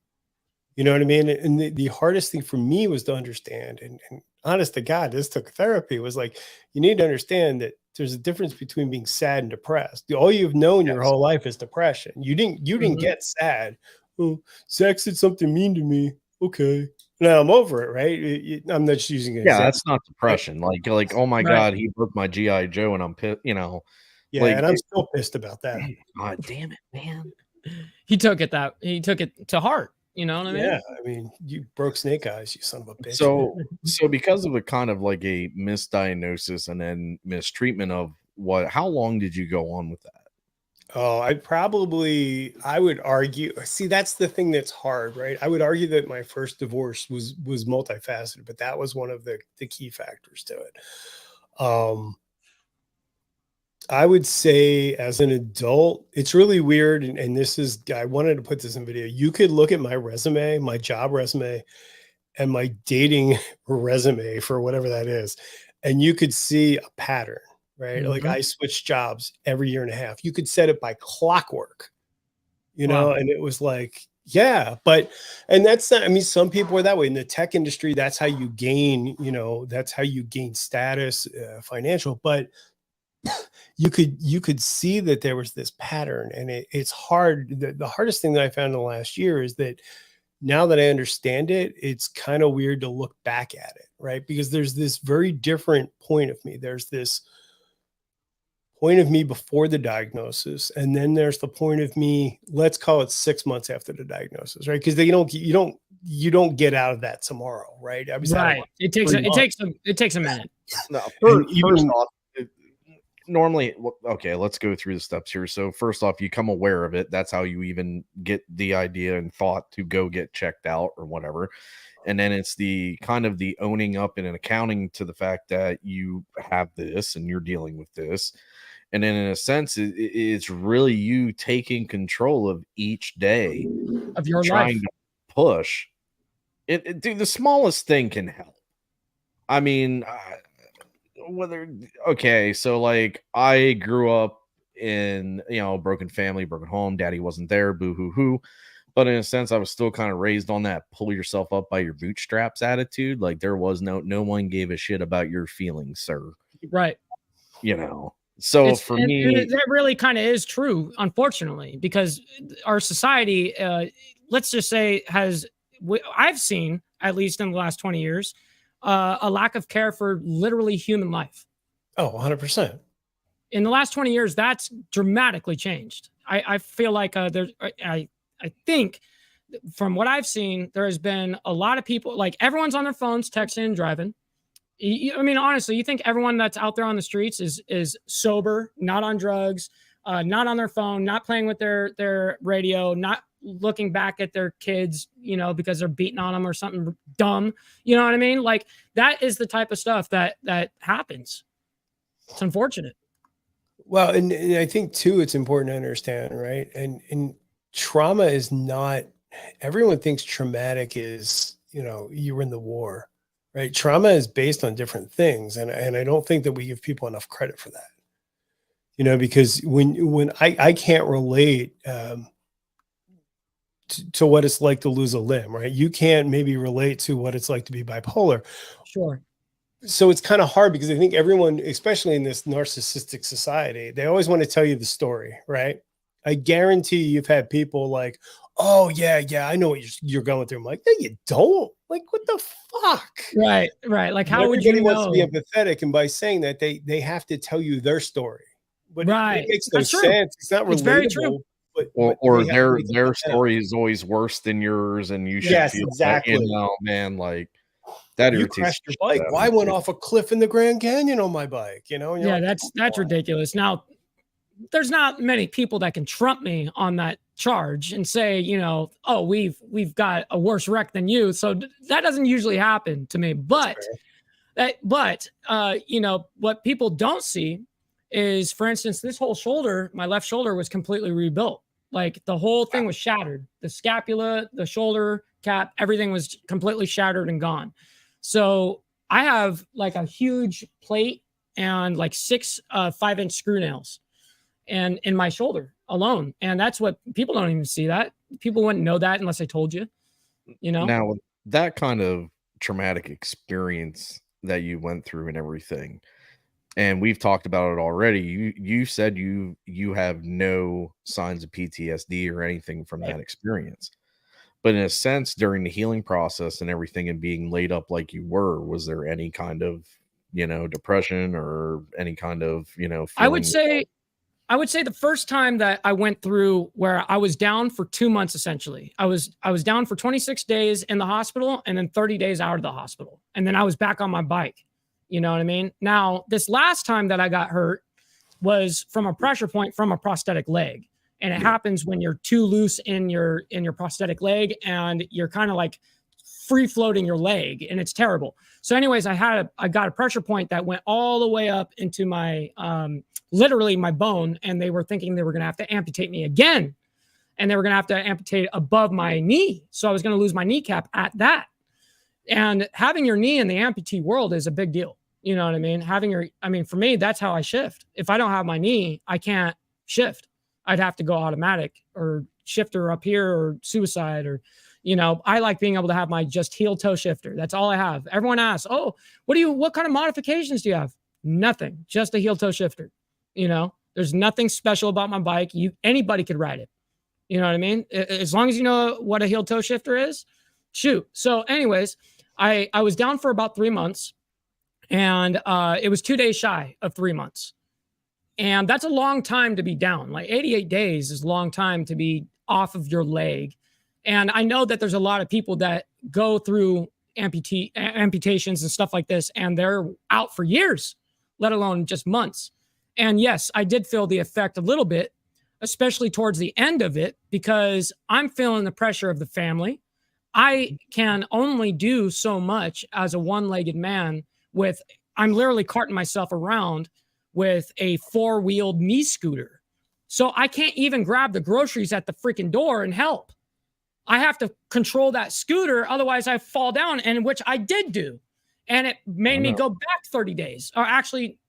You know what I mean? And the hardest thing for me was to understand, and honest to God, this took therapy, was like, you need to understand that there's a difference between being sad and depressed. All you've known your whole life is depression. You didn't get sad. Oh, Zach said something mean to me. Okay. Now I'm over it, right? I'm not just using it. Yeah, that's not depression. Like, oh my Right. God, he broke my GI Joe, and I'm pissed. Yeah, like, and I'm still pissed about that. God damn it, man. He took it to heart. You know what I mean? Yeah, I mean, you broke Snake Eyes, you son of a bitch. So because of a kind of like a misdiagnosis and then mistreatment of how long did you go on with that? Oh, I would argue, see, that's the thing that's hard, right? I would argue that my first divorce was multifaceted, but that was one of the key factors to it. I would say as an adult, it's really weird. And this is, I wanted to put this in video. You could look at my resume, my job resume, and my dating resume for whatever that is, and you could see a pattern, right? Mhm. Like I switched jobs every year and a half. You could set it by clockwork, Wow. and it was like, yeah, and that's not, I mean, some people are that way in the tech industry. That's how you gain, that's how you gain status, financial, but you could see that there was this pattern, and it's hard. The hardest thing that I found in the last year is that now that I understand it, it's kind of weird to look back at it, right? Because there's this very different point of me. There's this point of me before the diagnosis, and then there's the point of me, let's call it 6 months after the diagnosis, right? Because you don't get out of that tomorrow, right? I was Right. It takes a minute. No, And first off, normally, okay, let's go through the steps here. So first off, you come aware of it. That's how you even get the idea and thought to go get checked out or whatever. And then it's the kind of the owning up and an accounting to the fact that you have this and you're dealing with this. And then in a sense, it's really you taking control of each day Of your trying life. to push it. Dude, the smallest thing can help. I mean, okay, so like I grew up in a broken family, broken home. Daddy wasn't there, boo hoo hoo. But in a sense, I was still kind of raised on that pull yourself up by your bootstraps attitude. Like there was no one gave a shit about your feelings, sir. Right. So for me, that really kind of is true, unfortunately, because our society, let's just say, I've seen, at least in the last 20 years, a lack of care for literally human life. Oh, 100%. In the last 20 years, that's dramatically changed. I feel like I think from what I've seen, there has been a lot of people, like everyone's on their phones, texting and driving. I mean, honestly, you think everyone that's out there on the streets is sober, not on drugs, not on their phone, not playing with their radio, not looking back at their kids, because they're beating on them or something dumb. You know what I mean? Like that is the type of stuff that happens. It's unfortunate. Well, and I think too, it's important to understand, right? And trauma is not, everyone thinks traumatic is, you were in the war, right? Trauma is based on different things. And I don't think that we give people enough credit for that. because when I can't relate to what it's like to lose a limb, right? You can't maybe relate to what it's like to be bipolar. Sure. So it's kind of hard because I think everyone, especially in this narcissistic society, they always want to tell you the story, right? I guarantee you've had people like, oh yeah, I know what you're going through. I'm like, no, you don't. Like, what the fuck? Right. Like, how would Everybody you wants to be know? empathetic, and by saying that, they have to tell you their story, but Right. it makes no That's true. sense. It's not It's very true. relatable. But Or they have to their make it their happen. story is always worse than yours, and you should Yes, feel exactly. that, man, like that You irritates crashed the your shit bike. out of Well, I me, went dude. off a cliff in the Grand Canyon on my bike, and you're Yeah, like, that's "Come on." ridiculous. Now, there's not many people that can trump me on that charge and say, oh, we've got a worse wreck than you. So that doesn't usually happen to me. But what people don't see is, for instance, this whole shoulder, my left shoulder was completely rebuilt. Like the whole thing was shattered. The scapula, the shoulder cap, everything was completely shattered and gone. So I have like a huge plate and like 6 5-inch screw nails and in my shoulder alone. And that's what people don't even see. That people wouldn't know that unless I told you, Now, that kind of traumatic experience that you went through and everything, and we've talked about it already. You said you have no signs of PTSD or anything from that experience. But in a sense, during the healing process and everything and being laid up like you were, was there any kind of, depression or any kind of, feeling? I would say the first time that I went through where I was down for 2 months, essentially, I was down for 26 days in the hospital and then 30 days out of the hospital. And then I was back on my bike. You know what I mean? Now, this last time that I got hurt was from a pressure point from a prosthetic leg. And it happens when you're too loose in your prosthetic leg and you're kind of like free floating your leg, and it's terrible. So anyways, I got a pressure point that went all the way up into my literally my bone, and they were thinking they were going to have to amputate me again, and they were going to have to amputate above my knee. So I was going to lose my kneecap at that. And having your knee in the amputee world is a big deal. You know what I mean? For me, that's how I shift. If I don't have my knee, I can't shift. I'd have to go automatic or shifter up here or suicide or, I like being able to have my just heel toe shifter. That's all I have. Everyone asks, oh, what kind of modifications do you have? Nothing, just a heel toe shifter. There's nothing special about my bike. Anybody could ride it. You know what I mean? As long as you know what a heel toe shifter is, shoot. So anyways, I was down for about 3 months, and it was 2 days shy of 3 months. And that's a long time to be down. Like 88 days is a long time to be off of your leg. And I know that there's a lot of people that go through amputations and stuff like this, and they're out for years, let alone just months. And yes, I did feel the effect a little bit, especially towards the end of it, because I'm feeling the pressure of the family. I can only do so much as a one-legged man I'm literally carting myself around with a 4-wheeled knee scooter. So I can't even grab the groceries at the freaking door and help. I have to control that scooter. Otherwise I fall down, and which I did do. And it made me go back 30 days, or actually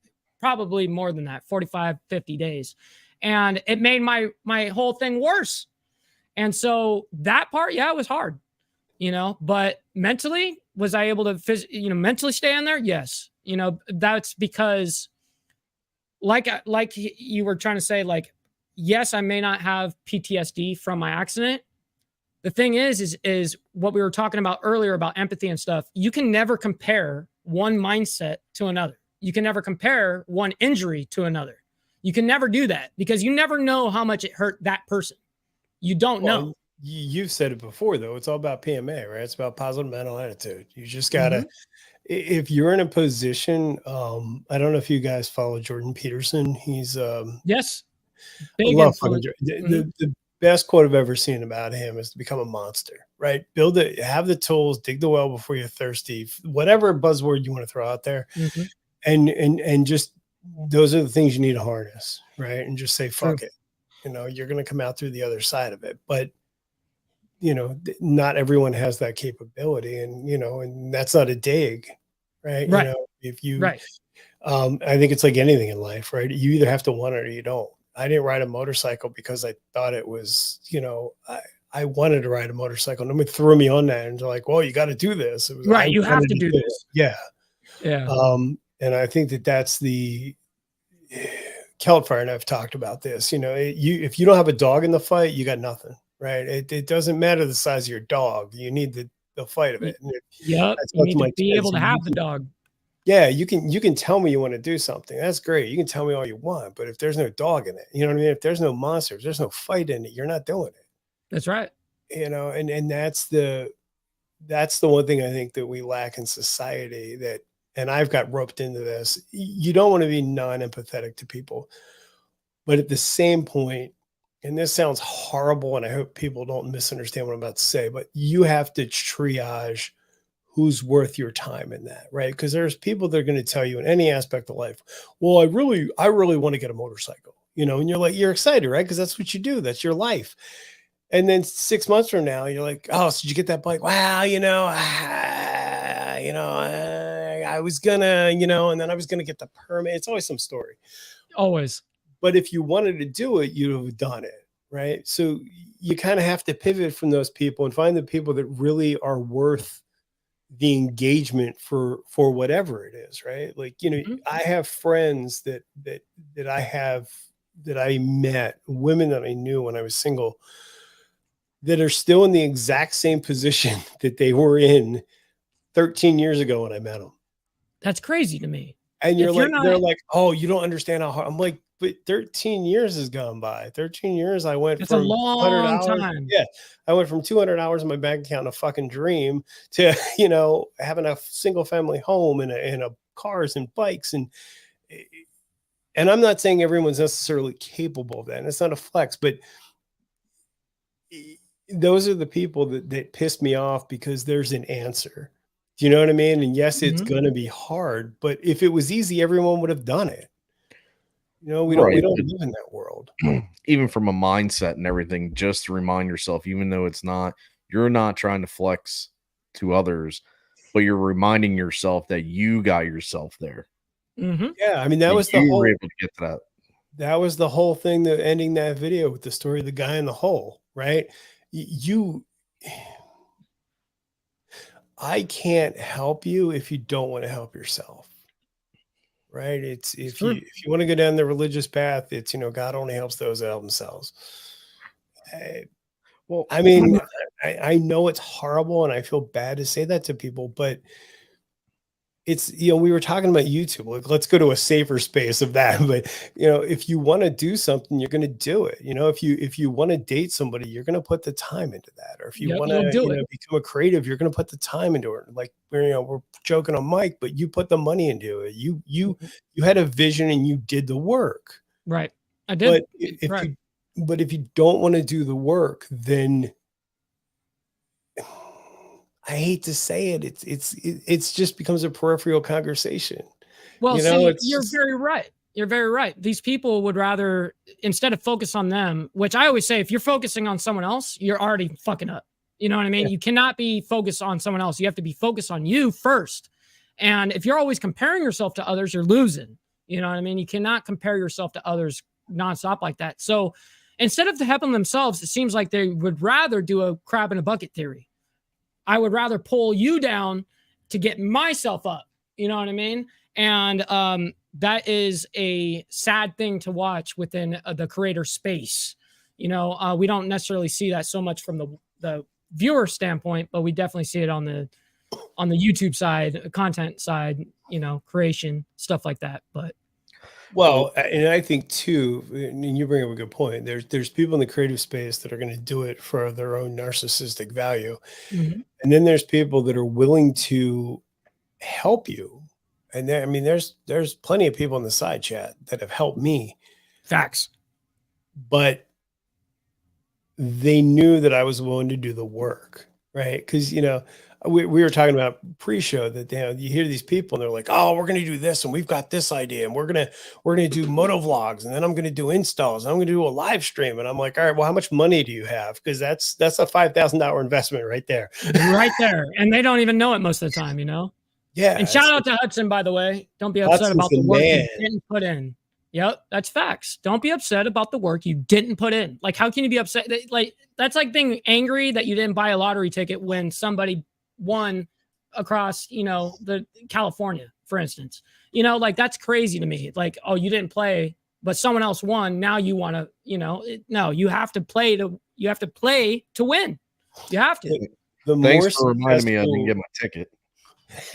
probably more than that, 45, 50 days. And it made my whole thing worse. And so that part, it was hard, but mentally, was I able to mentally stay in there? Yes. That's because like you were trying to say, like, yes, I may not have PTSD from my accident. The thing is what we were talking about earlier about empathy and stuff. You can never compare one mindset to another. You can never compare one injury to another. You can never do that because you never know how much it hurt that person. You don't know. You've said it before, though. It's all about PMA, right? It's about positive mental attitude. You just got to, if you're in a position, I don't know if you guys follow Jordan Peterson. He's, yes. I love the best quote I've ever seen about him is to become a monster, right? Build it, have the tools, dig the well before you're thirsty, whatever buzzword you want to throw out there. And just, those are the things you need to harness, right? And just say, fuck it. You're going to come out through the other side of it. But, not everyone has that capability, and, and that's not a dig, right? Right. If you, I think it's like anything in life, right? You either have to want it or you don't. I didn't ride a motorcycle because I thought it was, I wanted to ride a motorcycle. And nobody threw me on that and they're like, well, you got to do this. It was, Right. I You have wanted to do it. this. Yeah. Yeah. And I think that that's the Keltfire, and I've talked about this. If you don't have a dog in the fight, you got nothing, right? It doesn't matter the size of your dog. You need the fight of it. Yep. You need to be able to have the dog. Yeah, you can tell me you want to do something. That's great. You can tell me all you want, but if there's no dog in it, you know what I mean? If there's no monster, if there's no fight in it, you're not doing it. That's right. And that's the one thing I think that we lack in society, and I've got roped into this. You don't want to be non-empathetic to people, but at the same point, and this sounds horrible, and I hope people don't misunderstand what I'm about to say, but you have to triage who's worth your time in that, right? Because there's people that are going to tell you in any aspect of life, well, I really want to get a motorcycle, and you're like, you're excited, right? Because that's what you do. That's your life. And then 6 months from now, you're like, oh, so did you get that bike? Wow, I was gonna, and then I was gonna get the permit. It's always some story. Always. But if you wanted to do it, you'd have done it, right? So you kind of have to pivot from those people and find the people that really are worth the engagement for whatever it is, right? Like, I have friends that I met, women that I knew when I was single, that are still in the exact same position that they were in 13 years ago when I met them. That's crazy to me. And they're like, oh, you don't understand how hard. I'm like, but 13 years has gone by. 13 years. I went It's from a long time. Yeah. I went from 200 hours in my bank account and a fucking dream to, having a single family home and a cars and bikes. And I'm not saying everyone's necessarily capable of that. And it's not a flex, but those are the people that pissed me off because there's an answer. Do you know what I mean? And yes, it's going to be hard, but if it was easy, everyone would have done it. We don't live in that world. Even from a mindset and everything, just to remind yourself, even though you're not trying to flex to others, but you're reminding yourself that you got yourself there. Mm-hmm. Yeah. I mean, that was the whole, were able to get to that. That was the whole thing, that ending that video with the story of the guy in the hole, right? I can't help you if you don't want to help yourself, right? It's if you want to go down the religious path, it's God only helps those that help themselves. I mean, I know it's horrible, and I feel bad to say that to people, but it's we were talking about YouTube. Like, let's go to a safer space of that. But if you want to do something, you're going to do it. If you want to date somebody, you're going to put the time into that. Or if you want to become a creative, you're going to put the time into it. Like we're joking on Mike, but you put the money into it. You had a vision and you did the work. Right. I did. But if you don't want to do the work, then I hate to say it, it's just becomes a peripheral conversation. Well, you're very right. You're very right. These people would rather, instead of focus on them, which I always say, if you're focusing on someone else, you're already fucking up. You know what I mean? Yeah. You cannot be focused on someone else. You have to be focused on you first. And if you're always comparing yourself to others, you're losing. You know what I mean? You cannot compare yourself to others nonstop like that. So instead of helping themselves, it seems like they would rather do a crab in a bucket theory. I would rather pull you down to get myself up. You know what I mean? And that is a sad thing to watch within the creator space. We don't necessarily see that so much from the viewer standpoint, but we definitely see it on the YouTube side, content side, creation, stuff like that. But well, and I think too, and you bring up a good point. There's people in the creative space that are going to do it for their own narcissistic value. Mm-hmm. And then there's people that are willing to help you. And there's plenty of people in the side chat that have helped me. Facts. But they knew that I was willing to do the work, right? Because, we were talking about pre-show that you hear these people and they're like, oh, we're going to do this and we've got this idea and we're going to do moto vlogs and then I'm going to do installs and I'm going to do a live stream. And I'm like, all right, well, how much money do you have? Because that's a $5,000 investment right there. Right there. And they don't even know it most of the time, Yeah. And shout out to Hudson, by the way. Don't be upset about the work you didn't put in. Yep, that's facts. Don't be upset about the work you didn't put in. Like, how can you be upset? Like, that's like being angry that you didn't buy a lottery ticket when somebody won across, the California, for instance. Like, that's crazy to me. Like, oh, you didn't play, but someone else won. Now you want to, no, you have to play to win. You have to. Thanks for reminding me I didn't get my ticket.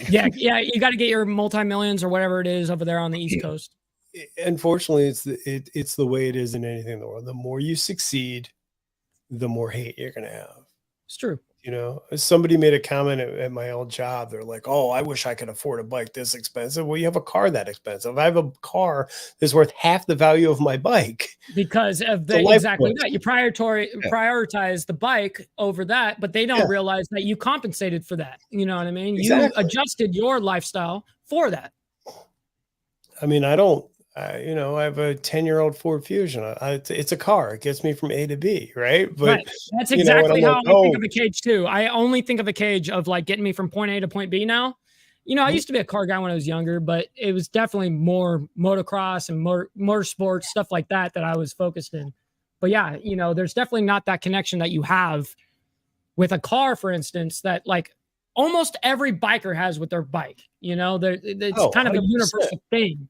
Yeah, you got to get your multi-millions or whatever it is over there on the East Coast. Unfortunately, it's the way it is in anything in the world. The more you succeed, the more hate you're going to have. It's true. Somebody made a comment at my old job. They're like, "Oh, I wish I could afford a bike this expensive." Well, you have a car that expensive. I have a car that's worth half the value of my bike because of exactly that. You prioritize the bike over that, but they don't realize that you compensated for that. You know what I mean? Exactly. You adjusted your lifestyle for that. I mean, I have a 10-year-old Ford Fusion. It's a car. It gets me from A to B, right? But right. That's exactly how I think of a cage too. I only think of a cage of like getting me from point A to point B now. I used to be a car guy when I was younger, but it was definitely more motocross and motorsports, stuff like that I was focused in. But yeah, there's definitely not that connection that you have with a car, for instance, that like almost every biker has with their bike. It's kind of 100%. A universal thing.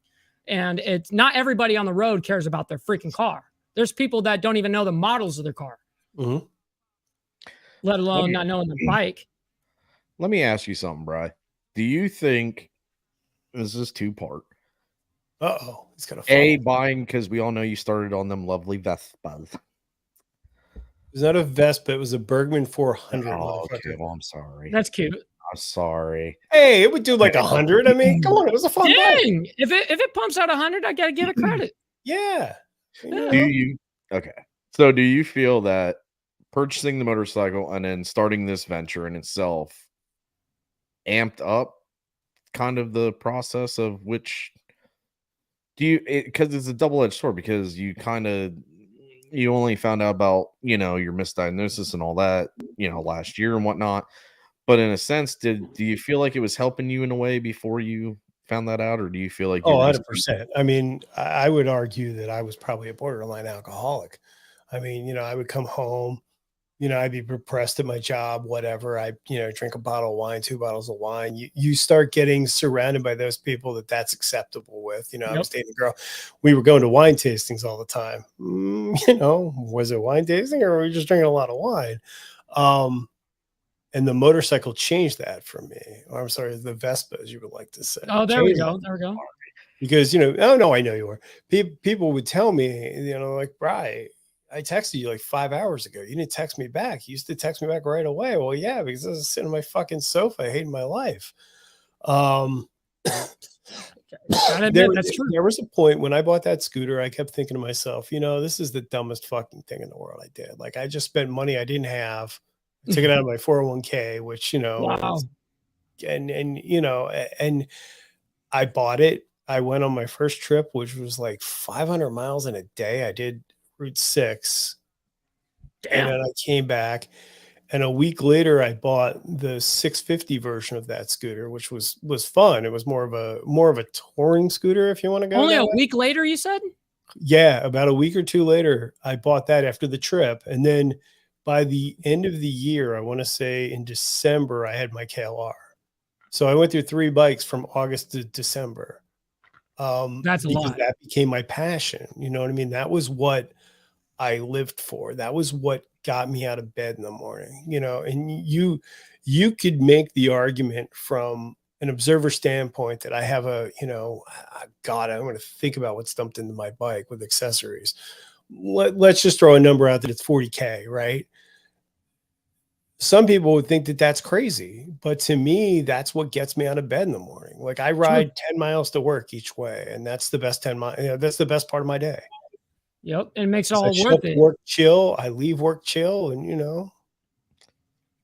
And it's not everybody on the road cares about their freaking car. There's people that don't even know the models of their car, let alone not knowing the bike. Let me ask you something, Bri. Do you think this is 2-part? It's gonna buying because we all know you started on them lovely Vespas. It was not a Vespa. It was a Bergman 400. Oh, okay. Well, I'm sorry. That's cute. I'm sorry. Hey, it would do like 100. I mean, come on, it was a fun bike. If it pumps out 100, I gotta give it credit. Yeah. So do you feel that purchasing the motorcycle and then starting this venture in itself amped up kind of the process of which because it's a double-edged sword, because you only found out about your misdiagnosis and all that last year and whatnot. But in a sense, do you feel like it was helping you in a way before you found that out, or do you feel like 100%? I mean, I would argue that I was probably a borderline alcoholic. I mean, I would come home, I'd be depressed at my job, whatever. I, drink a bottle of wine, 2 bottles of wine. You start getting surrounded by those people that's acceptable with. I was dating a girl. We were going to wine tastings all the time. Was it wine tasting or were we just drinking a lot of wine? And the motorcycle changed that for me. Or I'm sorry, the Vespa, as you would like to say. Oh, there we go. Because, I know you were. People would tell me, like, Bri, I texted you like 5 hours ago. You didn't text me back. You used to text me back right away. Well, yeah, because I was sitting on my fucking sofa hating my life. That's true. There was a point when I bought that scooter, I kept thinking to myself, this is the dumbest fucking thing in the world I did. Like, I just spent money I didn't have. I took it out of my 401k, which, wow. And I bought it. I went on my first trip, which was like 500 miles in a day. I did Route 6. Damn. And then I came back, and a week later I bought the 650 version of that scooter, which was fun. It was more of a touring scooter, if you want to go. Only a week later, you said? Yeah, about a week or two later, I bought that after the trip. And then by the end of the year, I want to say in December, I had my KLR. So I went through 3 bikes from August to December. That's a lot. That became my passion. You know what I mean? That was what I lived for. That was what got me out of bed in the morning, and you could make the argument from an observer standpoint that I have I'm going to think about what's dumped into my bike with accessories. Let's just throw a number out that it's 40K, right? Some people would think that that's crazy, but to me, that's what gets me out of bed in the morning. Like, I ride 10 miles to work each way, and that's the best 10 miles. That's the best part of my day. Yep. And it makes it all worth it. Work chill. I leave work chill, and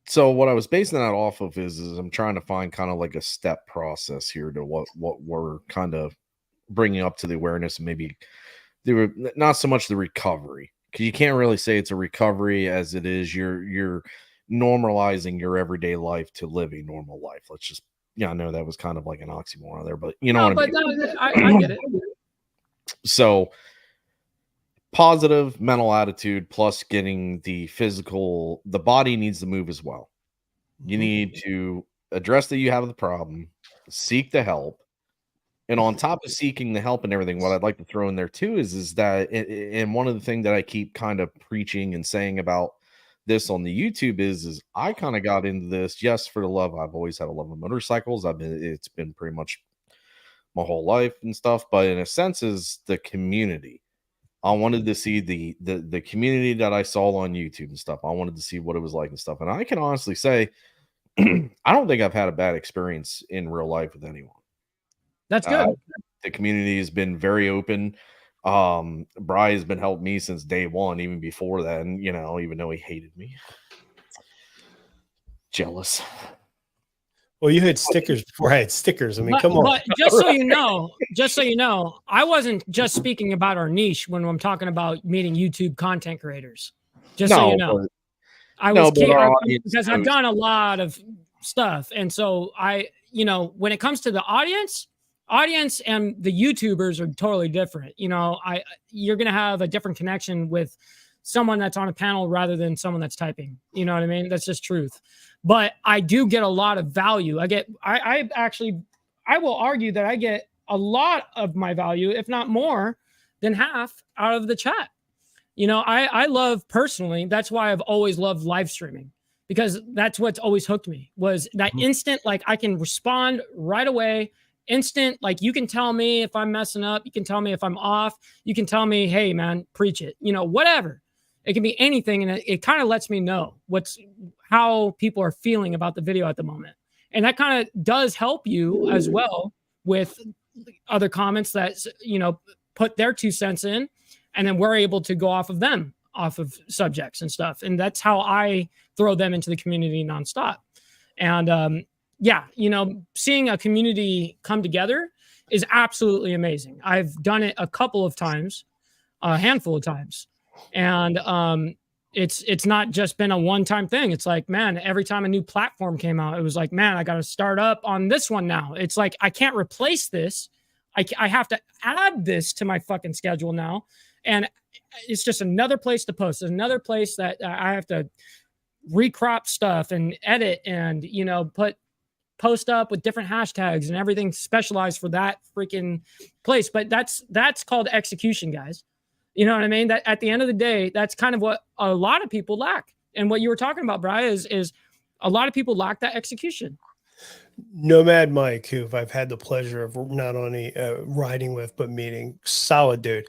So what I was basing that off of is I'm trying to find kind of like a step process here to what we're kind of bringing up to the awareness, and maybe they were not so much the recovery, because you can't really say it's a recovery as it is you're normalizing your everyday life to live a normal life. Let's just yeah, I know that was kind of like an oxymoron there, but you know No, what I but mean. no, I get it. So positive mental attitude plus getting the physical, the body needs to move as well. You need to address that you have the problem, seek the help. And on top of seeking the help and everything, what I'd like to throw in there too is that, and one of the things that I keep kind of preaching and saying about this on the YouTube is I kind of got into this, yes, for the love. I've always had a love of motorcycles. It's been pretty much my whole life and stuff, but in a sense is the community. I wanted to see the community that I saw on YouTube and stuff. I wanted to see what it was like and stuff. And I can honestly say, I don't think I've had a bad experience in real life with anyone. That's good. The community has been very open. Bri has been helping me since day one, even before then, you know, even though he hated me. Jealous. Well, you had stickers before I had stickers. I mean, come on. But just so you know, I wasn't just speaking about our niche when I'm talking about meeting YouTube content creators. Just so you know, because I've done a lot of stuff, and so when it comes to the audience and the YouTubers are totally different. You know, you're gonna have a different connection with someone that's on a panel rather than someone that's typing. You know what I mean? That's just truth. But I do get a lot of value. I will argue that I get a lot of my value, if not more than half, out of the chat. You know, I love personally, that's why I've always loved live streaming, because that's what's always hooked me, was that instant, like I can respond right away, instant, like you can tell me if I'm messing up, you can tell me if I'm off, you can tell me, hey man, preach it, you know, whatever. It can be anything, and it kind of lets me know how people are feeling about the video at the moment. And that kind of does help you as well with other comments that, you know, put their 2 cents in, and then we're able to go off of subjects and stuff. And that's how I throw them into the community nonstop. And you know, seeing a community come together is absolutely amazing. I've done it a couple of times, a handful of times. And it's not just been a one-time thing. It's like, man, every time a new platform came out, it was like, man, I got to start up on this one now. It's like, I can't replace this. I have to add this to my fucking schedule now. And it's just another place to post. It's another place that I have to recrop stuff and edit and, you know, post up with different hashtags and everything specialized for that freaking place. But that's called execution, guys. You know what I mean? That at the end of the day, that's kind of what a lot of people lack. And what you were talking about, Brian, is a lot of people lack that execution. Nomad Mike, who I've had the pleasure of not only riding with, but meeting, solid dude.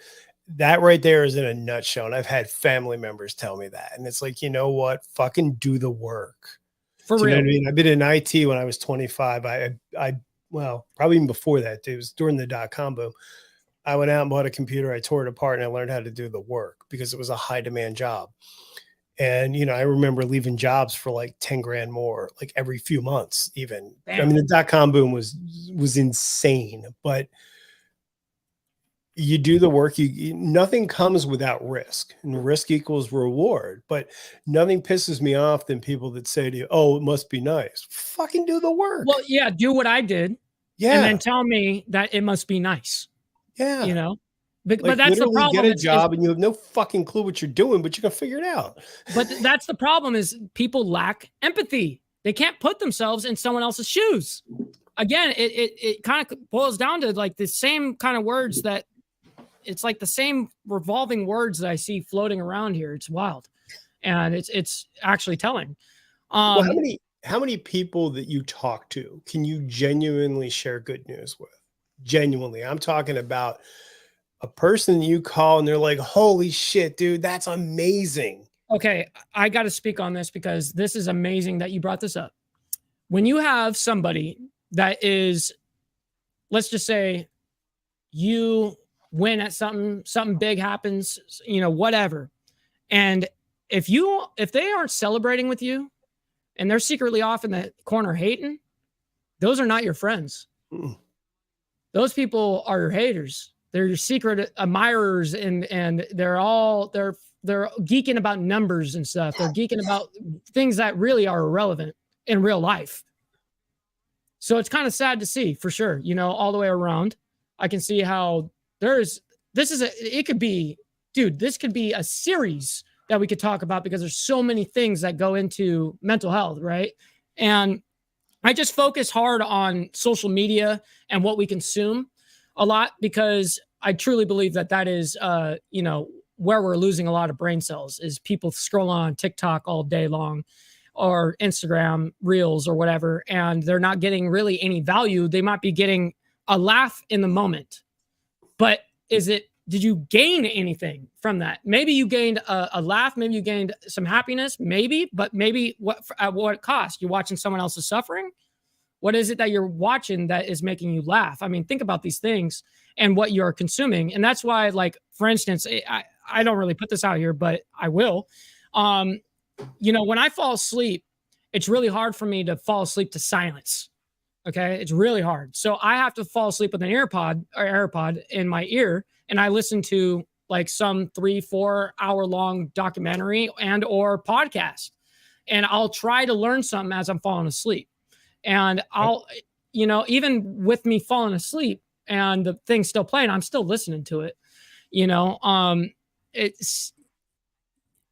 That right there is in a nutshell. And I've had family members tell me that. And it's like, you know what? Fucking do the work. For real. You know what I mean? I've been in IT when I was 25. Well, probably even before that. It was during the .com boom. I went out and bought a computer. I tore it apart and I learned how to do the work because it was a high demand job. And, you know, I remember leaving jobs for like 10 grand more, like every few months, even. Damn. I mean, the .com boom was insane, but you do the work. Nothing comes without risk, and risk equals reward. But nothing pisses me off than people that say to you, oh, it must be nice. Fucking do the work. Well, yeah, do what I did. Yeah. And then tell me that it must be nice. Yeah. You know, but that's the problem. Get a job and you have no fucking clue what you're doing, but you can figure it out. But that's the problem, is people lack empathy. They can't put themselves in someone else's shoes. Again, it kind of boils down to like the same kind of words that it's like the same revolving words that I see floating around here. It's wild. And it's actually telling. Well, how many people that you talk to can you genuinely share good news with? Genuinely, I'm talking about a person you call and they're like, holy shit, dude, that's amazing. Okay, I got to speak on this because this is amazing that you brought this up. When you have somebody that is, let's just say you win at something big happens, you know, whatever. And if they aren't celebrating with you and they're secretly off in the corner hating, those are not your friends. Mm. Those people are your haters. They're your secret admirers, and they're geeking about numbers and stuff. They're geeking about things that really are irrelevant in real life. So it's kind of sad to see, for sure, you know, all the way around. I can see how it could be, dude, this could be a series that we could talk about because there's so many things that go into mental health, right? And I just focus hard on social media and what we consume a lot because I truly believe that is, you know, where we're losing a lot of brain cells is people scroll on TikTok all day long or Instagram reels or whatever, and they're not getting really any value. They might be getting a laugh in the moment, but did you gain anything from that? Maybe you gained a laugh. Maybe you gained some happiness, maybe, but maybe at what cost? You're watching someone else's suffering. What is it that you're watching that is making you laugh? I mean, think about these things and what you're consuming. And that's why, like, for instance, I don't really put this out here, but I will. You know, when I fall asleep, it's really hard for me to fall asleep to silence. Okay. It's really hard. So I have to fall asleep with an AirPod in my ear. And I listen to like some 3-4 hour long documentary and or podcast. And I'll try to learn something as I'm falling asleep. And I'll, you know, even with me falling asleep and the thing's still playing, I'm still listening to it. You know, it's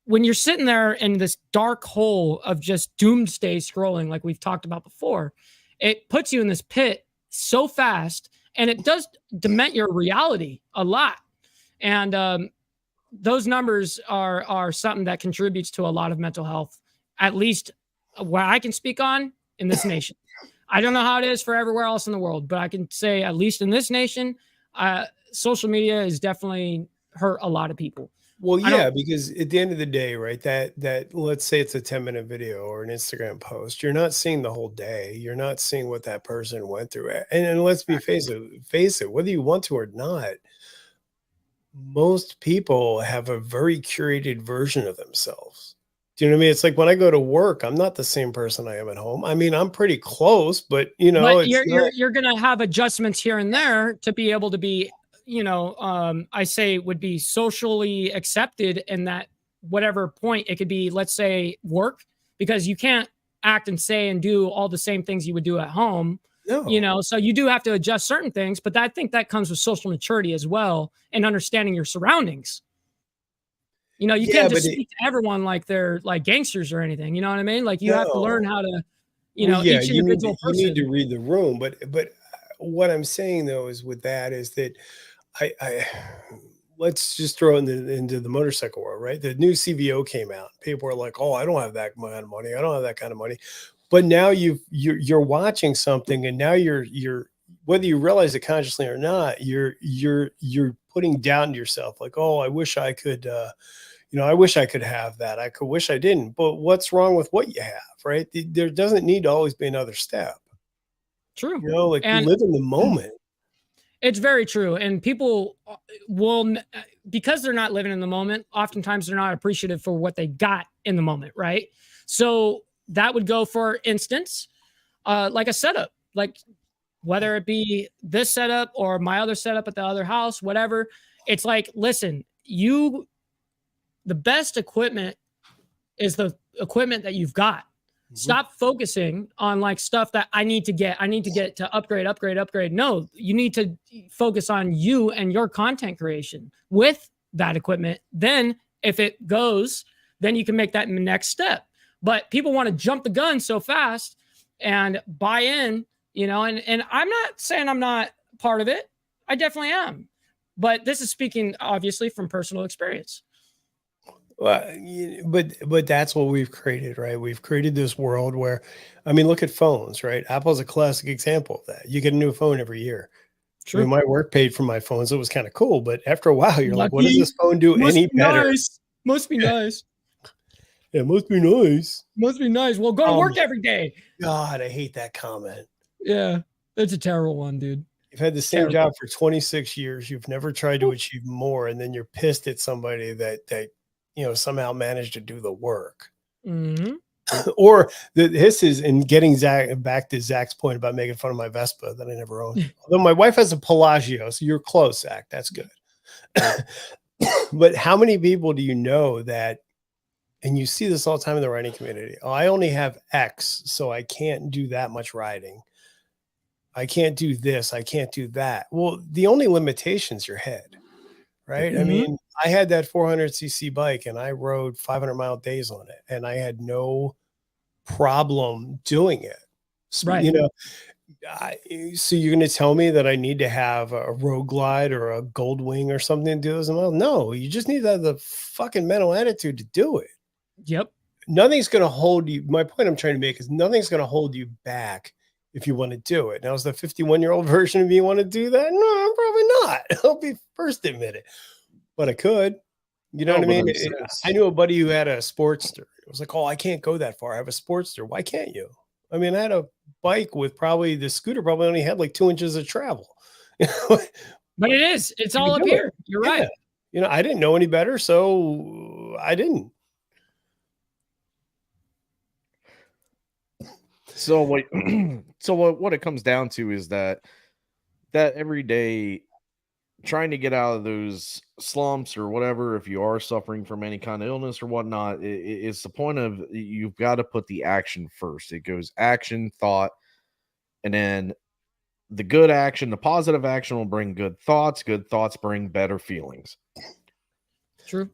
when you're sitting there in this dark hole of just doomsday scrolling, like we've talked about before, it puts you in this pit so fast, and it does dement your reality a lot. And those numbers are something that contributes to a lot of mental health, at least what I can speak on in this nation. I don't know how it is for everywhere else in the world, but I can say at least in this nation, social media has definitely hurt a lot of people. Well, yeah, because at the end of the day, right, that let's say it's a 10-minute video or an Instagram post, you're not seeing the whole day. You're not seeing what that person went through. And let's face it, whether you want to or not, most people have a very curated version of themselves. Do you know what I mean? It's like when I go to work, I'm not the same person I am at home. I mean, I'm pretty close, but you know, but you're going to have adjustments here and there to be able to be, you know, I say would be socially accepted in that whatever point. It could be, let's say, work, because you can't act and say and do all the same things you would do at home. No. You know, so you do have to adjust certain things, but I think that comes with social maturity as well and understanding your surroundings. You know, you can't just speak to everyone like they're like gangsters or anything. You know what I mean? Like you have to learn how to, you know, each individual person. You need to read the room. But what I'm saying though is with that is that I let's just throw into the motorcycle world, right? The new CVO came out. People were like, "Oh, I don't have that kind of money. I don't have that kind of money." But now you're watching something, and now you're whether you realize it consciously or not, you're putting down to yourself like, "Oh, I wish I could, you know, I wish I could have that. I could wish I didn't." But what's wrong with what you have, right? There doesn't need to always be another step. True. You know, like you live in the moment. It's very true. And people will, because they're not living in the moment, oftentimes they're not appreciative for what they got in the moment, right? So that would go, for instance, like a setup, like whether it be this setup or my other setup at the other house, whatever. It's like, listen, the best equipment is the equipment that you've got. Stop focusing on like stuff that I need to get to upgrade. No, you need to focus on you and your content creation with that equipment. Then if it goes, then you can make that next step. But people want to jump the gun so fast and buy in, you know, and I'm not saying I'm not part of it. I definitely am. But this is speaking obviously from personal experience. Well, but that's what we've created, right? We've created this world where, I mean, look at phones, right? Apple's a classic example of that. You get a new phone every year. True. I mean, my work paid for my phones. It was kind of cool, but after a while, you're like, what does this phone do any better? Must be nice. Yeah, must be nice. Must be nice. Well, go to work every day. God, I hate that comment. Yeah, it's a terrible one, dude. You've had the same job for 26 years. You've never tried to achieve more, and then you're pissed at somebody that you know, somehow managed to do the work. Mm-hmm. Or this is in getting back to Zach's point about making fun of my Vespa that I never owned. Although my wife has a Pelagio, so you're close, Zach. That's good. But how many people do you know that, and you see this all the time in the riding community? Oh, I only have X, so I can't do that much riding. I can't do this. I can't do that. Well, the only limitation is your head, right? I Mhm. mean, I had that 400cc bike and I rode 500-mile days on it, and I had no problem doing it. Right. You know, so you're going to tell me that I need to have a Road Glide or a Gold Wing or something to do this? Well, no, you just need to have the fucking mental attitude to do it. Yep. Nothing's going to hold you. My point I'm trying to make is nothing's going to hold you back if you want to do it. Now, is the 51-year-old version of me want to do that? No, probably not. I'll be first to admit it, but I could. You know No, what I but mean? it's- I knew a buddy who had a Sportster. It was like, oh, I can't go that far. I have a Sportster. Why can't you? I mean, I had a bike with probably the scooter probably only had like 2 inches of travel. But it is. It's You all can up do it. here. You're Yeah. right. You know, I didn't know any better, so I didn't. So what so what it comes down to is that every day trying to get out of those slumps or whatever, if you are suffering from any kind of illness or whatnot, it's the point of you've got to put the action first. It goes action, thought, and then the good action, the positive action will bring good thoughts bring better feelings. True.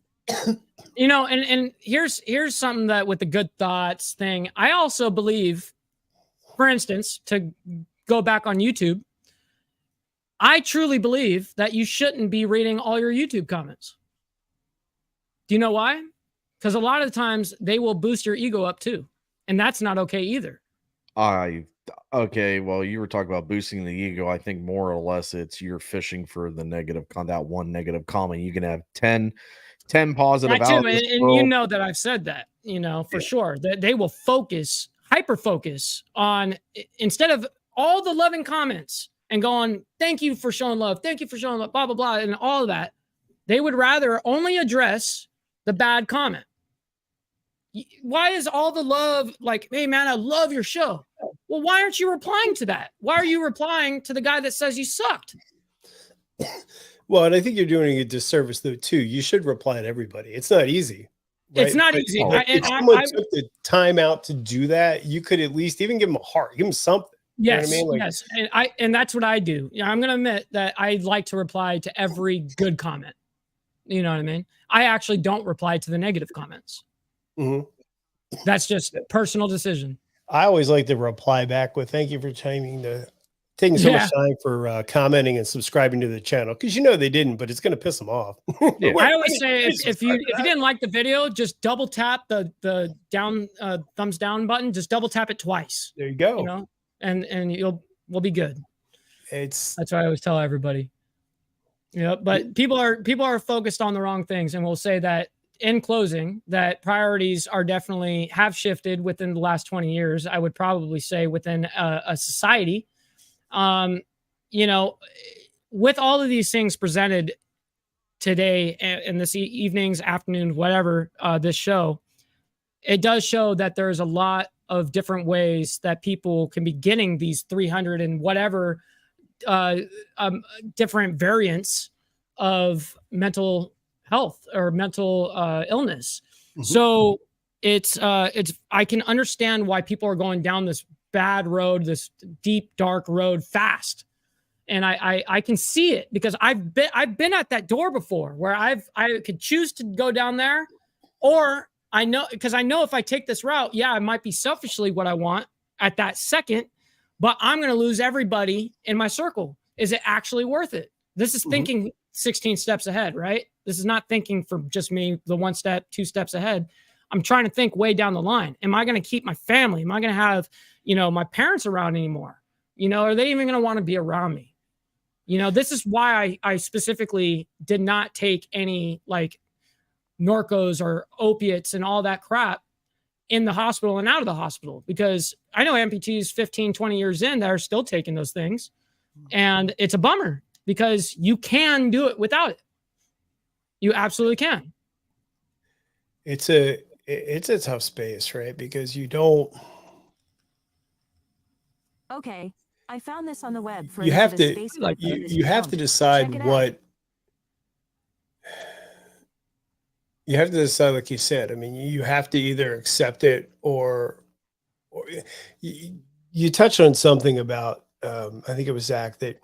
You know, and here's something that with the good thoughts thing, I also believe, for instance, to go back on YouTube, I truly believe that you shouldn't be reading all your YouTube comments. Do you know why? Because a lot of the times they will boost your ego up too. And that's not okay either. Okay, well, you were talking about boosting the ego. I think more or less it's you're fishing for the negative that one negative comment. You can have 10 positive That too, outlets. and you know that I've said that, you know, for sure, that they will hyper focus on, instead of all the loving comments and going, thank you for showing love, blah, blah, blah, and all of that, they would rather only address the bad comment. Why is all the love like, hey, man, I love your show? Well, why aren't you replying to that? Why are you replying to the guy that says you sucked? Well, and I think you're doing a disservice though too. You should reply to everybody. It's not easy. Right? It's not But easy. If someone took the time out to do that, you could at least even give them a heart, give them something. Yes, you know what I mean? yes, and that's what I do. I'm going to admit that I like to reply to every good comment. You know what I mean? I actually don't reply to the negative comments. Mhm. That's just personal decision. I always like to reply back with "Thank you for taking so much time for commenting and subscribing to the channel," because they didn't, but it's going to piss them off. Yeah. I always say if you didn't like the video, just double tap the down thumbs down button. Just double tap it twice. There you go. You know, and we'll be good. That's what I always tell everybody. Yeah, but people are focused on the wrong things, and we'll say that in closing, that priorities have shifted within the last 20 years. I would probably say within a society. You know, with all of these things presented today and this evenings, afternoons, whatever, this show, it does show that there's a lot of different ways that people can be getting these 300 and whatever different variants of mental health or mental illness. Mm-hmm. So it's I can understand why people are going down this bad road, this deep, dark road fast. And I can see it because I've been at that door before where I could choose to go down there, or I know if I take this route, yeah, it might be selfishly what I want at that second, but I'm going to lose everybody in my circle. Is it actually worth it? This is thinking 16 steps ahead, right? This is not thinking for just me, the 1 step, 2 steps ahead. I'm trying to think way down the line. Am I going to keep my family? Am I going to have, my parents around anymore? Are they even going to want to be around me? This is why I specifically did not take any like Norcos or opiates and all that crap in the hospital and out of the hospital, because I know amputees 15, 20 years in that are still taking those things. And it's a bummer because you can do it without it. You absolutely can. It's a tough space, right? Because you don't. Okay, I found this on the web. For you have to you have to decide what. You have to decide, like you said. I mean, you have to either accept it or you touched on something about I think it was Zach that,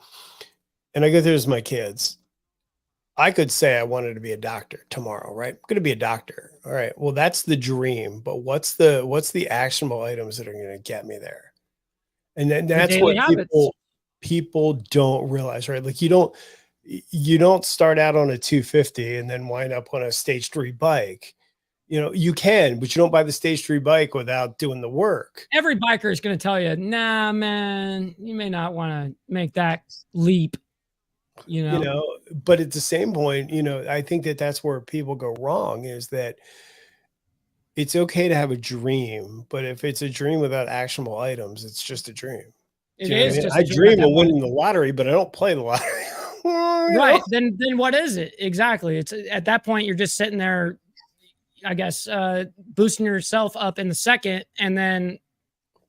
and I go through this with my kids. I could say I wanted to be a doctor tomorrow, right? I'm going to be a doctor. All right. Well, that's the dream, but what's the actionable items that are going to get me there? And then that's what people don't realize, right? Like you don't start out on a 250 and then wind up on a stage 3 bike. You know, you can, but you don't buy the stage 3 bike without doing the work. Every biker is going to tell you, nah, man, you may not want to make that leap. You know, but at the same point, I think that that's where people go wrong, is that it's okay to have a dream, but if it's a dream without actionable items, it's just a dream. It is just I dream of winning the lottery, but I don't play the lottery. Right. Then what is it? Exactly. It's at that point, you're just sitting there, I guess, boosting yourself up in the second, and then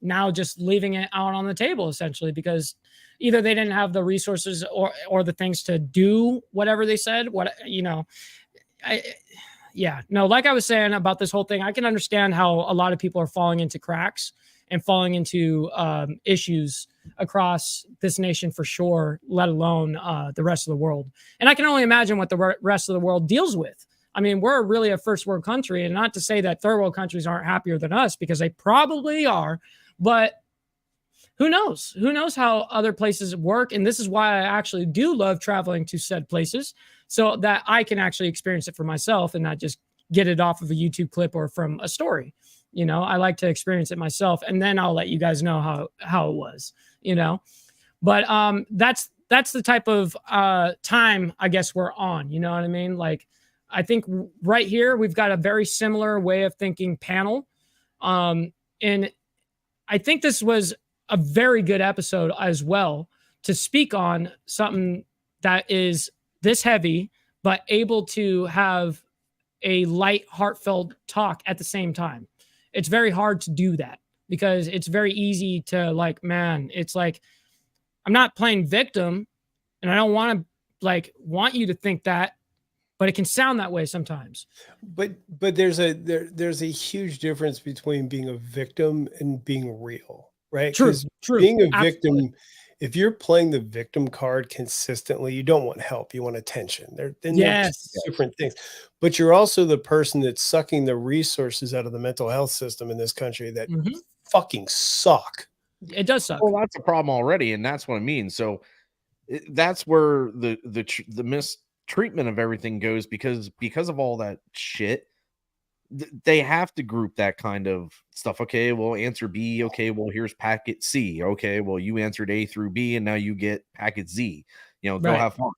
now just leaving it out on the table, essentially, because either they didn't have the resources or the things to do whatever they said. Like I was saying about this whole thing, I can understand how a lot of people are falling into cracks and falling into issues across this nation for sure, let alone the rest of the world. And I can only imagine what the rest of the world deals with. I mean, we're really a first world country, and not to say that third world countries aren't happier than us, because they probably are, but who knows? Who knows how other places work? And this is why I actually do love traveling to said places, so that I can actually experience it for myself and not just get it off of a YouTube clip or from a story. I like to experience it myself, and then I'll let you guys know how it was, but that's the type of time I guess we're on, you know what I mean? Like, I think right here, we've got a very similar way of thinking panel. And I think this was a very good episode as well to speak on something that is this heavy, but able to have a light, heartfelt talk at the same time. It's very hard to do that because it's very easy to it's like, I'm not playing victim and I don't want you to think that, but it can sound that way sometimes. But there's a huge difference between being a victim and being real, right? True. Being a victim, Absolutely. if you're playing the victim card consistently, you don't want help. You want attention. They're different things. But you're also the person that's sucking the resources out of the mental health system in this country that fucking suck. It does suck. Well, that's a problem already, and that's what I mean. So that's where the mistreatment of everything goes, because of all that shit. They have to group that kind of stuff. Okay, well, answer B. Okay, well, here's packet C. Okay, well, you answered A through B, and now you get packet Z. Go have fun.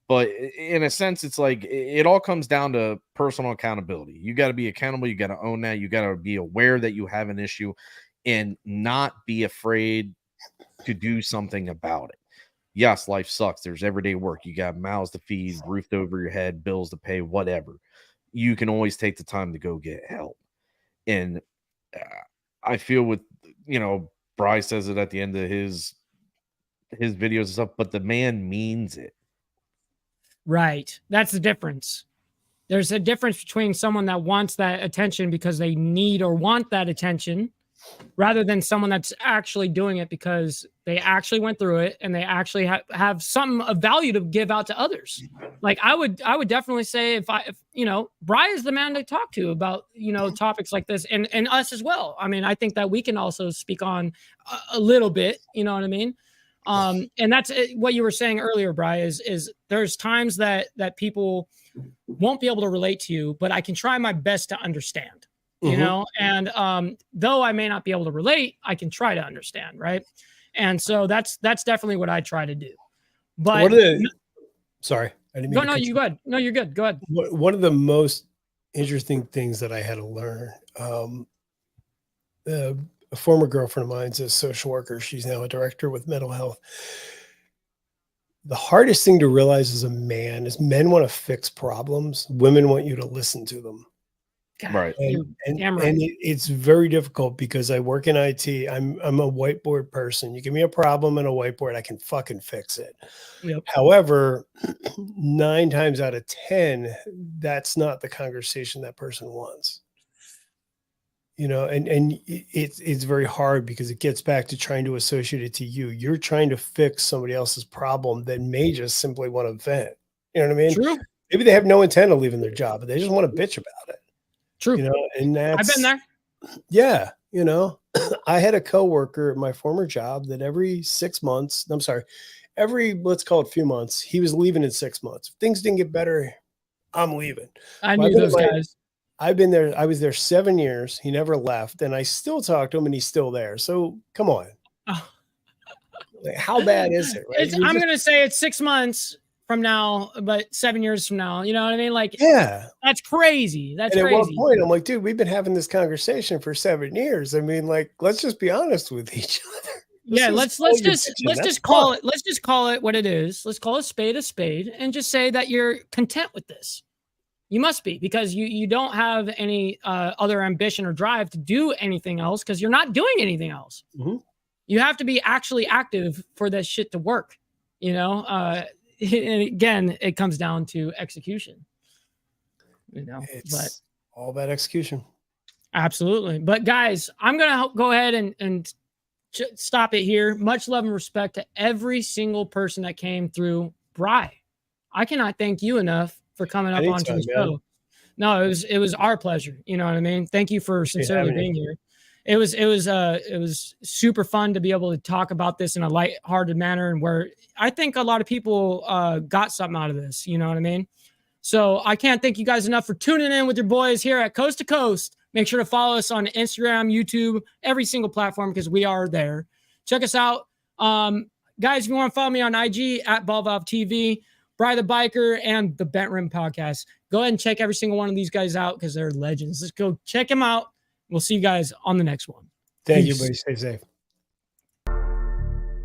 But in a sense, it's like it all comes down to personal accountability. You got to be accountable. You got to own that. You got to be aware that you have an issue and not be afraid to do something about it. Yes, life sucks. There's everyday work. You got mouths to feed, roofed over your head, bills to pay, whatever. You can always take the time to go get help. And I feel with, Bryce says it at the end of his videos and stuff, but the man means it. Right. That's the difference. There's a difference between someone that wants that attention because they need or want that attention, rather than someone that's actually doing it because they actually went through it and they actually have something of value to give out to others. Like I would definitely say if Bri is the man to talk to about, topics like this, and us as well. I mean, I think that we can also speak on a little bit, you know what I mean? And that's what you were saying earlier, Bri, is there's times that people won't be able to relate to you, but I can try my best to understand. And though I may not be able to relate, I can try to understand, right? And so that's definitely what I try to do. But sorry, I didn't mean no, you good. No, you're good. Go ahead. One of the most interesting things that I had to learn, a former girlfriend of mine's a social worker. She's now a director with mental health. The hardest thing to realize as a man is men want to fix problems. Women want you to listen to them. God, right. And it's very difficult because I work in IT. I'm a whiteboard person. You give me a problem and a whiteboard, I can fucking fix it. Yep. However, 9 times out of 10, that's not the conversation that person wants. you know, and it's very hard because it gets back to trying to associate it to you. You're trying to fix somebody else's problem that may just simply want to vent. You know what I mean? True. Maybe they have no intent of leaving their job, but they just want to bitch about it. True. You know, and I've been there. Yeah. You know, I had a coworker at my former job that every 6 months, let's call it a few months, he was leaving in 6 months. If things didn't get better, I'm leaving. I knew those guys. I've been there. I was there 7 years. He never left. And I still talk to him and he's still there. So come on. Oh. Like, how bad is it? Right? I'm going to say it's 6 months from now, but 7 years from now, you know what I mean? Like, yeah, that's crazy. That's and crazy. At one point, I'm like, dude, we've been having this conversation for 7 years. I mean, like, let's just be honest with each other. Yeah, let's just call it what it is. Let's call a spade, and just say that you're content with this. You must be, because you don't have any other ambition or drive to do anything else, because you're not doing anything else. Mm-hmm. You have to be actually active for this shit to work. You know, and again, it comes down to execution. You know, but all about execution. Absolutely. But guys, I'm gonna go ahead and stop it here. Much love and respect to every single person that came through. Bri, I cannot thank you enough for coming up onto the show. No, it was our pleasure. You know what I mean? Thank you for sincerely being here. It was super fun to be able to talk about this in a lighthearted manner, and where I think a lot of people got something out of this. You know what I mean? So I can't thank you guys enough for tuning in with your boys here at Coast to Coast. Make sure to follow us on Instagram, YouTube, every single platform, because we are there. Check us out. Guys, if you want to follow me on IG at BallValve TV, Bri the Biker, and the Bent Rim Podcast, go ahead and check every single one of these guys out because they're legends. Let's go check them out. We'll see you guys on the next one. Thank you, buddy. Stay safe.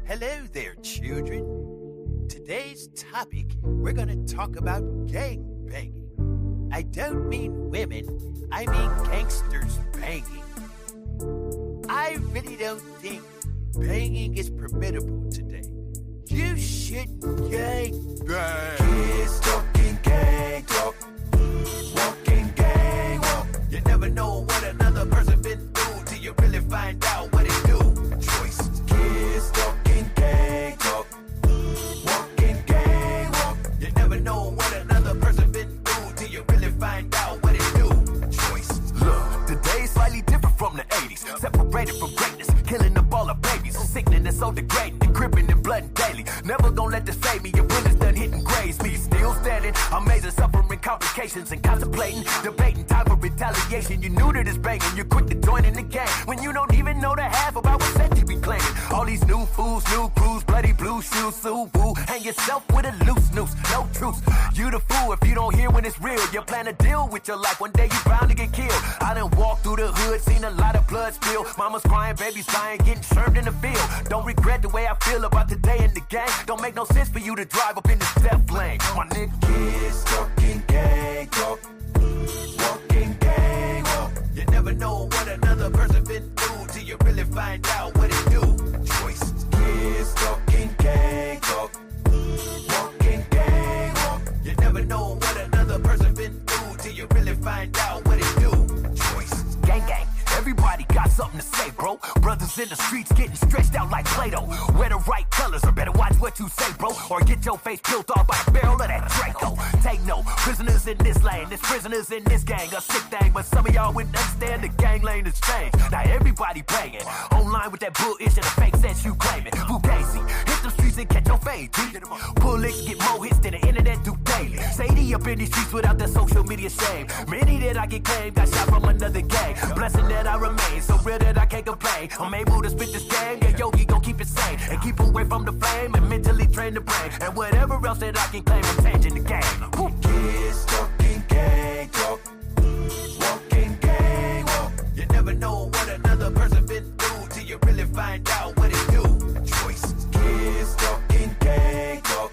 Hello there, children. Today's topic, we're going to talk about gang banging. I don't mean women, I mean gangsters banging. I really don't think banging is permittable today. You should gang bang. Kids talking gang talk, walking gang walk. You never know what another person been through till you really find out what it do. Choices. Kids talking gang talk, walking gang walk. You never know what another person been through till you really find out what it do. Choices. Look, today's slightly different from the 80s. Separated from greatness, killing the ball of babies. Sickening and so degrading, and gripping and blooding daily. Never gonna let this fade me. Your bullets done hitting graves. Me still standing, amazing, suffering complications and contemplating, debating time for retaliation. You new to this banging, you're quick to join in the game when you don't even know the half about what set you be claiming. All these new fools, new crews, bloody blue shoes, so woo. Hang yourself with a loose noose, no truce. You the fool if you don't hear when it's real. You plan to deal with your life, one day you bound to get killed. I done walked through the hood, seen a lot of blood spill. Mama's crying, babies dying, getting served in the field. Don't regret the way I feel about today in the game. Don't make no sense for you to drive up in this death lane. My nigga. Kids talking gang talk, walking gang walk. You never know what another person been through till you really find out what it do. Choices. Kids talking gang talk, walking gang walk. You never know what another person been through till you really find out what it do. Choices. Gang gang. Everybody got something to say, bro. Brothers in the streets getting stretched out like Play-Doh. Wear the right colors or better watch what you say, bro. Or get your face peeled off by a barrel of that Draco. Take no prisoners in this lane. There's prisoners in this gang. A sick thing, but some of y'all wouldn't understand the gang lane has changed. Now everybody banging. Online with that bullshit and the fake sense you claiming. Fugazi, hit the streets and catch your fade, G. Bullets get more hits than the internet do daily. Sadie up in these streets without that social media shame. Many that I get claimed got shot from another gang. Blessing that I remain so real that I can't complain. I'm able to spit this game, yeah, Yogi gon' keep it sane and keep away from the flame and mentally train the brain and whatever else that I can claim. I'm changing the game. Woo. Kids talking gang talk, walking gang walk. You never know what another person been through till you really find out what it do. Choices. Kids talking gang talk,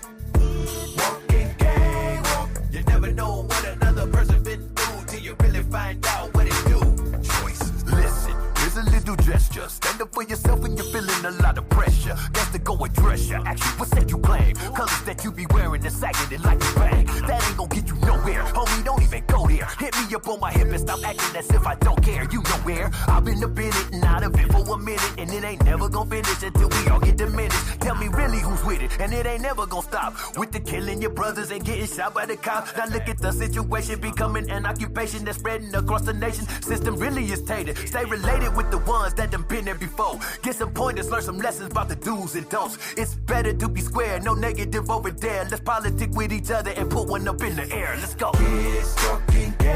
walking gang walk. You never know what another person been through till you really find out what it do. Listen, here's a little gesture. Stand up for yourself when you're feeling a lot of pressure. That's to go address ya. Actually, what's that you claim? Colors that you be wearing and sagging it like a bang. That ain't gon' get you nowhere. Homie, don't even go there. Hit me up on my hip and stop acting as if I don't care. You know where I ain't never gonna finish until we all get diminished. Tell me really who's with it, and it ain't never gonna stop. With the killing your brothers and getting shot by the cops. Now look at the situation becoming an occupation that's spreading across the nation. System really is tainted. Stay related with the ones that done been there before. Get some pointers, learn some lessons about the do's and don'ts. It's better to be square, no negative over there. Let's politic with each other and put one up in the air. Let's go. Kids talking game.